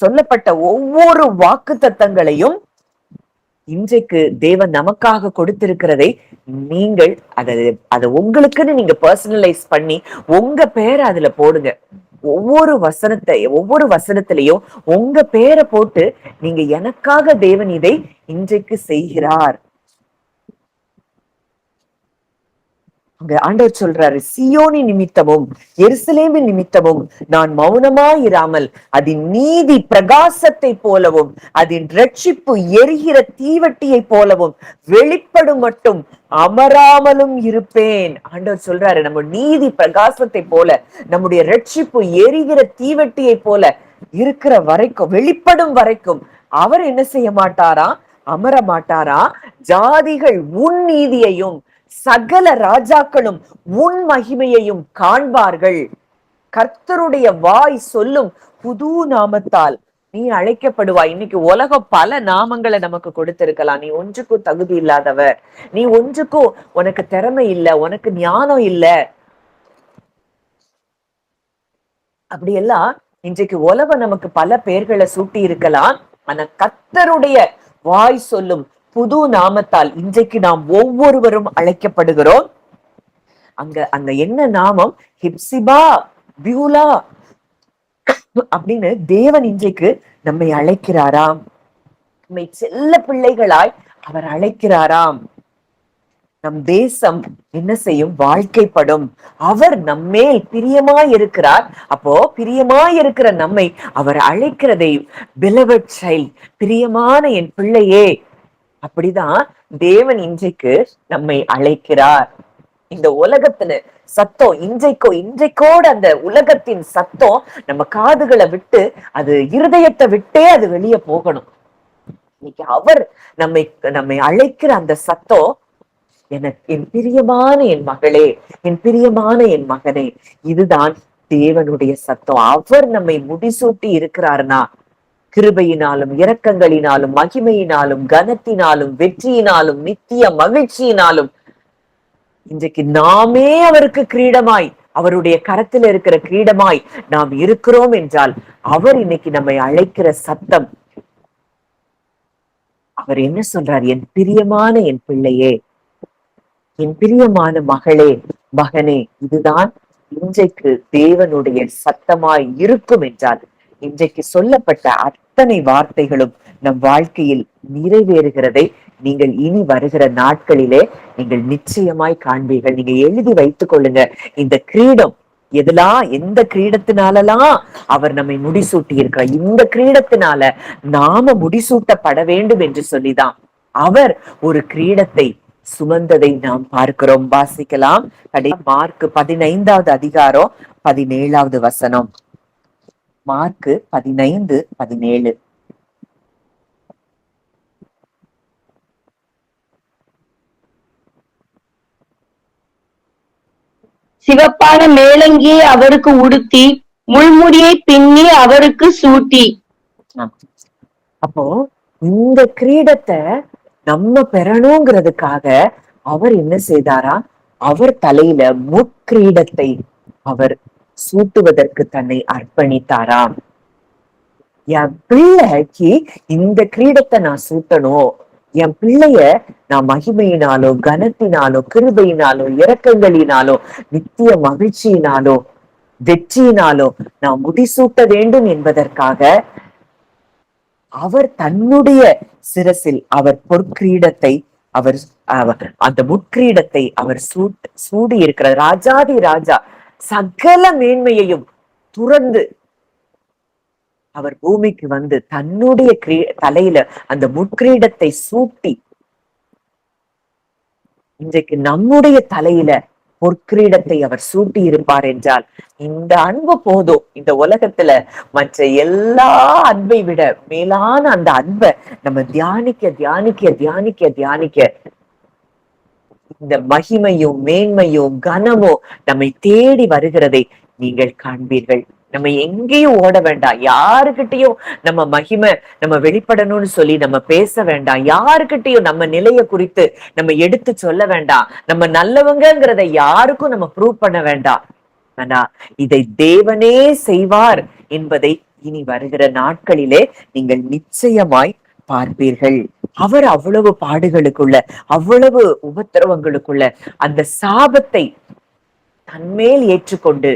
சொல்லப்பட்ட ஒவ்வொரு வாக்கு தத்தங்களையும் இன்றைக்கு தேவன் நமக்காக கொடுத்திருக்கிறதை நீங்கள் அதை உங்களுக்குன்னு நீங்க பர்சனலைஸ் பண்ணி உங்க பேரை அதுல போடுங்க. ஒவ்வொரு வசனத்திலையும் உங்க பேரை போட்டு நீங்க எனக்காக தேவன் இதை இன்றைக்கு செய்கிறார். ஆண்டவர் சொல்றாரு, சியோனி நிமித்தமும் எருசலேமின் நிமித்தமும் நான் மௌனமாயிராமல் அதன் நீதி பிரகாசத்தை போலவும் அதன் ரட்சிப்பு எரிகிற தீவட்டியை போலவும் வெளிப்படும் மட்டும் அமராமலும் இருப்பேன். ஆண்டவர் சொல்றாரு, நம்ம நீதி பிரகாசத்தை போல நம்முடைய ரட்சிப்பு எரிகிற தீவட்டியை போல இருக்கிற வரைக்கும், வெளிப்படும் வரைக்கும் அவர் என்ன செய்ய மாட்டாரா? அமர மாட்டாரா? ஜாதிகள் உன் நீதியையும் சகல ராஜாக்களும் உன் மகிமையையும் காண்பார்கள். கர்த்தருடைய வாய் சொல்லும் புது நாமத்தால் நீ அழைக்கப்படுவாய். இன்னைக்கு உலகம் பல நாமங்களை நமக்கு கொடுத்திருக்கலாம். நீ ஒன்றுக்கும் தகுதி இல்லாதவர், நீ ஒன்றுக்கும் உனக்கு திறமை இல்லை, உனக்கு ஞானம் இல்லை, அப்படியெல்லாம் இன்றைக்கு உலகம் நமக்கு பல பெயர்களை சூட்டி இருக்கலாம். ஆனா கர்த்தருடைய வாய் சொல்லும் புது நாமத்தால் இன்றைக்கு நாம் ஒவ்வொருவரும் அழைக்கப்படுகிறோம். அங்க என்ன நாமம்? ஹிப்சிபா, பியூலா அப்படின்னு தேவன் இன்றைக்கு நம்மை அழைக்கிறாராம். நம்மை செல்ல பிள்ளைகளாய் அவர் அழைக்கிறாராம். நம் தேசம் என்ன செய்யும்? வாழ்க்கைப்படும். அவர் நம்மேல் பிரியமாய் இருக்கிறார். அப்போ பிரியமாய் இருக்கிற நம்மை அவர் அழைக்கிறதை beloved child, பிரியமான என் பிள்ளையே, அப்படிதான் தேவன் இன்றைக்கு நம்மை அழைக்கிறார். இந்த உலகத்துல சத்தம் இன்றைக்கோட அந்த உலகத்தின் சத்தம் நம்ம காதுகளை விட்டு, அது இருதயத்தை விட்டே அது வெளியே போகணும். இன்னைக்கு அவர் நம்மை அழைக்கிற அந்த சத்தம், என் பிரியமான என் மகளே, என் பிரியமான என் மகனே, இதுதான் தேவனுடைய சத்தம். அவர் நம்மை முடிசூட்டி இருக்கிறார்னா கிருபையினாலும் இரக்கங்களினாலும் மகிமையினாலும் கனத்தினாலும் வெற்றியினாலும் நித்திய மகிழ்ச்சியினாலும் இன்றைக்கு நாமே அவருக்கு கிரீடமாய், அவருடைய கரத்தில் இருக்கிற கிரீடமாய் நாம் இருக்கிறோம் என்றால் அவர் இன்னைக்கு நம்மை அழைக்கிற சத்தம். அவர் என்ன சொல்றார்? என் பிரியமான என் பிள்ளையே, என் பிரியமான மகளே, மகனே, இதுதான் இன்றைக்கு தேவனுடைய சத்தமாய் இருக்கும் என்றால் இன்றைக்கு சொல்லப்பட்ட அத்தனை வார்த்தைகளும் நம் வாழ்க்கையில் நிறைவேறுகிறதை நீங்கள் இனி வருகிற நாட்களிலே நீங்கள் நிச்சயமாய் காண்பீர்கள். நீங்க எழுதி வைத்துக் கொள்ளுங்க. இந்த கிரீடம் எந்த கிரீடத்தினாலலாம் அவர் நம்மை முடிசூட்டி இருக்கிறார், இந்த கிரீடத்தினால நாம முடிசூட்டப்பட வேண்டும் என்று சொல்லிதான் அவர் ஒரு கிரீடத்தை சுமந்ததை நாம் பார்க்கிறோம். வாசிக்கலாம். மார்க் 15வது அதிகாரம் 17வது வசனம். மார்க் 15:17. சிவப்பான மேலங்கியை அவருக்கு உடுத்தி முள்முடியை பின்னி அவருக்கு சூட்டி. அப்போ இந்த கிரீடத்தை நம்ம பெறணுங்கிறதுக்காக அவர் என்ன செய்தாரா? அவர் தலையில முட்கிரீடத்தை அவர் சூட்டுவதற்கு தன்னை அர்ப்பணித்தாராம். என் பிள்ளைக்கு இந்த கிரீடத்தை நான் சூட்டணும், என் பிள்ளைய நான் மகிமையினாலோ கனத்தினாலோ கிருபையினாலோ இரக்கங்களினாலோ நித்திய மகிழ்ச்சியினாலோ வெற்றியினாலோ நான் முடிசூட்ட வேண்டும் என்பதற்காக அவர் தன்னுடைய சிரசில் அவர் பொற்கிரீடத்தை அவர் அந்த முட்கிரீடத்தை அவர் சூடி இருக்கிற ராஜாதி ராஜா சகல மேன்மையையும் துறந்து அவர் பூமிக்கு வந்து தன்னுடைய தலையில அந்த முட்கிரீடத்தை சூட்டி இன்றைக்கு நம்முடைய தலையில பொற்கிரீடத்தை அவர் சூட்டி இருப்பார் என்றால் இந்த அன்பு போதும். இந்த உலகத்துல மற்ற எல்லா அன்பை விட மேலான அந்த அன்பை நம்ம தியானிக்க தியானிக்க தியானிக்க தியானிக்க இந்த மகிமையும் மேன்மையும் கனமும் நம்மை தேடி வருகிறதை நீங்கள் காண்பீர்கள். நம்ம எங்கேயும் ஓட வேண்டாம், யாருக்கிட்டையும் நம்ம மகிமை நம்ம வெளிப்படணும்னு சொல்லி நம்ம பேச வேண்டாம், யாருக்கிட்டையும் நம்ம நிலைய குறித்து நம்ம எடுத்து சொல்ல வேண்டாம், நம்ம நல்லவங்கிறத யாருக்கும் நம்ம ப்ரூவ் பண்ண வேண்டாம். ஆனா இதை தேவனே செய்வார் என்பதை இனி வருகிற நாட்களிலே நீங்கள் நிச்சயமாய் பார்ப்பீர்கள். அவர் அவ்வளவு பாடுகளுக்குள்ள, அவ்வளவு உபத்திரவங்களுக்குள்ள அந்த சாபத்தை தன்மேல் ஏற்றுக்கொண்டு,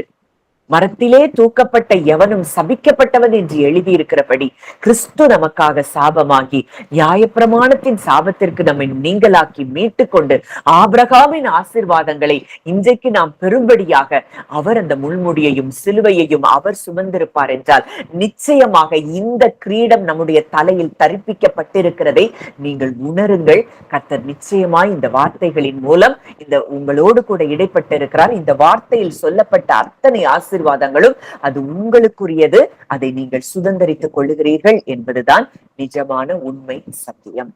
மரத்திலே தூக்கப்பட்ட எவனும் சபிக்கப்பட்டவன் என்று எழுதியிருக்கிறபடி கிறிஸ்து நமக்காக சாபமாகி நியாயப்பிரமாணத்தின் சாபத்திற்கு நம்மை நீங்களாக்கி மீட்டு கொண்டு ஆபிரகாமின் ஆசீர்வாதங்களை இன்றைக்கு நாம் பெறும்படியாக அவர் அந்த முள்முடியையும் சிலுவையையும் அவர் சுமந்திருப்பார் என்றால் நிச்சயமாக இந்த கிரீடம் நம்முடைய தலையில் தரிப்பிக்கப்பட்டிருக்கிறதை நீங்கள் உணருங்கள். கர்த்தர் நிச்சயமாய் இந்த வார்த்தைகளின் மூலம் இந்த உங்களோடு கூட இடைப்பட்டிருக்கிறார். இந்த வார்த்தையில் சொல்லப்பட்ட அத்தனை ஆசீர்வாதங்களும் அது உங்களுக்குரியது. அதை நீங்கள் சுதந்திரித்துக் கொள்ளுகிறீர்கள் என்பதுதான் நிஜமான உண்மை சத்தியம்.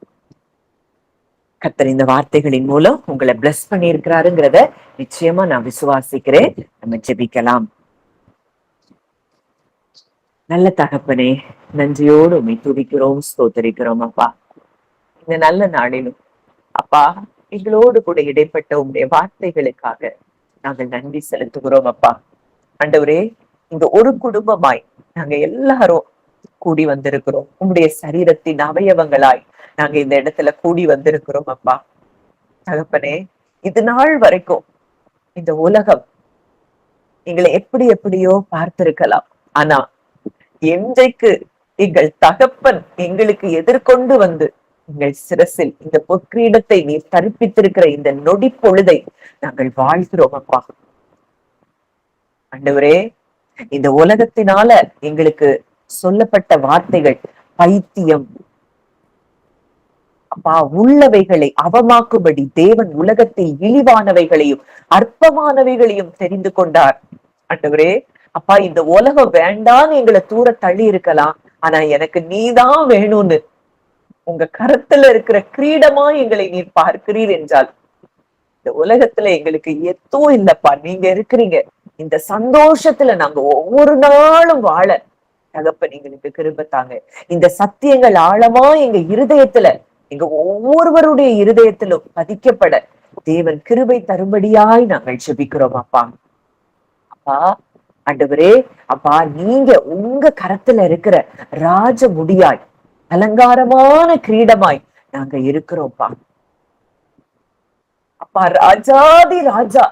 கர்த்தர் இந்த வார்த்தைகளின் மூலம் உங்களை பிளஸ் பண்ணி இருக்கிறாருங்கிறத நிச்சயமா நான் விசுவாசிக்கிறேன். நம்ம ஜெபிக்கலாம். நல்ல தகப்பனே, நன்றியோடு உம்மை துதிக்கிறோம், ஸ்தோத்தரிக்கிறோம் அப்பா. இந்த நல்ல நாளிலும் அப்பா எங்களோடு கூட இடைப்பட்ட உங்களுடைய வார்த்தைகளுக்காக நாங்கள் நன்றி செலுத்துகிறோம் அப்பா. ஆண்டவரே, இந்த ஒரு குடும்பமாய் நாங்க எல்லாரும் கூடி வந்திருக்கிறோம். உங்களுடைய சரீரத்தின் அவயவங்களாய் நாங்க இந்த இடத்துல கூடி வந்திருக்கிறோம் அப்பா. தகப்பனே, இது நாள் வரைக்கும் இந்த உலகம் எங்களை எப்படி எப்படியோ பார்த்திருக்கலாம். ஆனா என்றைக்கு எங்கள் தகப்பன் எங்களுக்கு எதிர்கொண்டு வந்து எங்கள் சிரசில் இந்த பொற்கிரீடத்தை நீர் தரிப்பித்திருக்கிற இந்த நொடி பொழுதை நாங்கள் வாழ்கிறோம் அப்பா. ஆண்டவரே, இந்த உலகத்தினால எங்களுக்கு சொல்லப்பட்ட வார்த்தைகள் பைத்தியம் அப்பா. உள்ளவைகளை அவமாக்கும்படி தேவன் உலகத்தில் இழிவானவைகளையும் அற்பமானவைகளையும் தெரிந்து கொண்டார். ஆண்டவரே அப்பா, இந்த உலகம் வேண்டான்னு எங்களை தூர தள்ளி இருக்கலாம், ஆனா எனக்கு நீதான் வேணும்னு உங்க கரத்துல இருக்கிற கிரீடமா எங்களை நீர் பார்க்கிறீர் என்றால் இந்த உலகத்துல எங்களுக்கு எதுவும் இல்லப்பா, நீங்க இருக்கிறீங்க. இந்த சந்தோஷத்துல நாங்க ஒவ்வொரு நாளும் வாழ தகப்பன் எங்களுக்கு கிருபை தாங்க. இந்த சத்தியங்கள் ஆழமா எங்க இருதயத்துல, எங்க ஒவ்வொருவருடைய இருதயத்திலும் பதிக்கப்பட தேவன் கிருபை தரும்படியாய் நாங்கள் ஜெபிக்கிறோம் அப்பா. அப்பா ஆண்டவரே அப்பா, நீங்க உங்க கரத்துல இருக்கிற ராஜ முடியாய் அலங்காரமான கிரீடமாய் நாங்க இருக்கிறோம்ப்பா. அப்பா, ராஜாதி ராஜா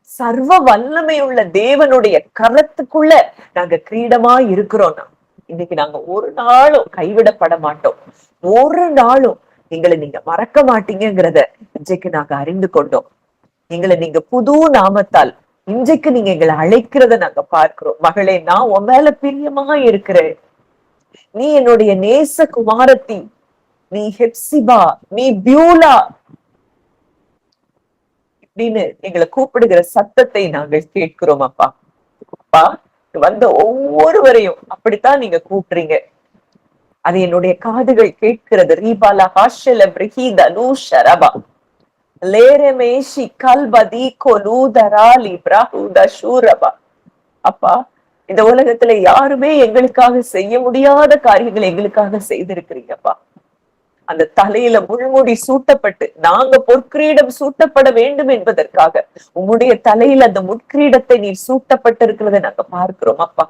சர்வ வல்லமை உள்ள தேவனுடைய கரத்துக்குள்ள நாங்க கிரீடமாய் இருக்கிறோம்னா இன்னைக்கு நாங்க ஒரு நாளும் கைவிடப்பட மாட்டோம். ஒரு நாளும் எங்களை நீங்க மறக்க மாட்டீங்கிறத இன்றைக்கு நாங்க அறிந்து கொண்டோம். எங்களை நீங்க புது நாமத்தால் இன்றைக்கு நீங்க எங்களை அழைக்கிறத நாங்க பார்க்கிறோம். மகளே, நான் உன் மேல பிரியமா இருக்கிறேன், நீ என்னுடைய நேச குமாரத்தி, நீ ஹெப்சிபா, நீ பியூலா அப்படின்னு எங்களை கூப்பிடுகிற சத்தத்தை நாங்கள் கேட்கிறோம் அப்பா. அப்பா, வந்த ஒவ்வொருவரையும் அப்படித்தான் நீங்க கூப்பிடுறீங்க. அது என்னுடைய காதுகள் கேட்கிறது. ரீபாலா ஹாஷல பிரஹீத லூஷரபா லேரமேஷி கல்பதி கொலூதராலி பிரஹூத ஷூரபா. அப்பா, இந்த உலகத்துல யாருமே எங்களுக்காக செய்ய முடியாத காரியங்களை எங்களுக்காக செய்திருக்கிறீங்கப்பா. அந்த தலையில முள்முடி சூட்டப்பட்டு நாங்க பொற்கிரீடம் சூட்டப்பட வேண்டும் என்பதற்காக உங்களுடைய தலையில அந்த முட்கிரீடத்தை நீர் சூட்டப்பட்டிருக்கிறத நாங்க பார்க்கிறோம் அப்பா.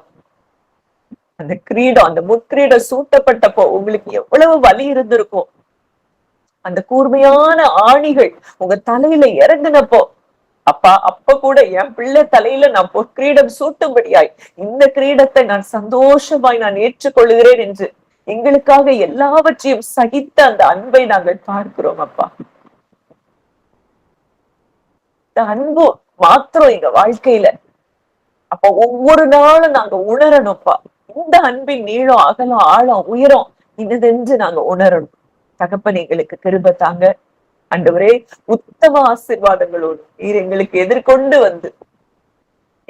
அந்த கிரீடம், அந்த முட்கிரீடம் சூட்டப்பட்டப்போ உங்களுக்கு எவ்வளவு வலி இருந்திருக்கும். அந்த கூர்மையான ஆணிகள் உங்க தலையில இறங்குனப்போ அப்பா, அப்ப கூட என் பிள்ளை தலையில நான் பொற்கிரீடம் சூட்டும்படியாய் இந்த கிரீடத்தை நான் சந்தோஷமாய் நான் ஏற்றுக்கொள்கிறேன் என்று எங்களுக்காக எல்லாவற்றையும் சகித்த அந்த அன்பை நாங்கள் பார்க்கிறோம் அப்பா. இந்த அன்பு மாத்திரம் எங்க வாழ்க்கையில அப்ப ஒவ்வொரு நாளும் நாங்க உணரணும்ப்பா. இந்த அன்பின் நீளம் அகலம் ஆழம் உயரம் இன்னதென்று நாங்க உணரணும். தகப்பன் எங்களுக்கு கிருபை தாங்க. ஆண்டவரே, உத்தம ஆசீர்வாதங்களோடு நீர் எங்களுக்கு எதிர்கொண்டு வந்து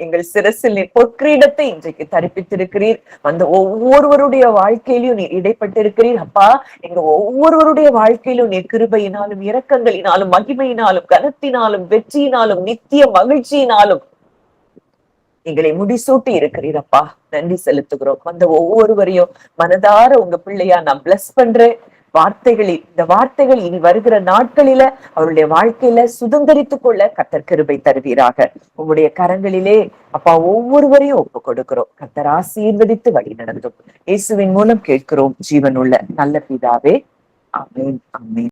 எங்கள் சிரசில் நீர் பொற்கிரீடத்தை இன்றைக்கு தரிப்பித்திருக்கிறீர். அந்த ஒவ்வொருவருடைய வாழ்க்கையிலும் நீர் இடைப்பட்டிருக்கிறீர் அப்பா. எங்க ஒவ்வொருவருடைய வாழ்க்கையிலும் நீர் கிருபையினாலும் இரக்கங்களினாலும் மகிமையினாலும் கனத்தினாலும் வெற்றியினாலும் நித்திய மகிழ்ச்சியினாலும் எங்களை முடிசூட்டி இருக்கிறீரப்பா. நன்றி செலுத்துகிறோம். அந்த ஒவ்வொருவரையும் மனதார உங்க பிள்ளையா நான் பிளஸ் பண்றேன். இந்த வார்த்தைகள் இனி வருகிற நாட்களில அவருடைய வாழ்க்கையில சுதந்திரித்துக் கொள்ள கர்த்தர் கிருபை தருவீராக. உங்களுடைய கரங்களிலே அப்பா ஒவ்வொருவரையும் ஒப்பு கொடுக்கிறோம். கர்த்தர் ஆசீர்வதித்து வழி நடந்தும் இயேசுவின் மூலம் கேட்கிறோம் ஜீவனுள்ள நல்ல பிதாவே. ஆமென், ஆமென்.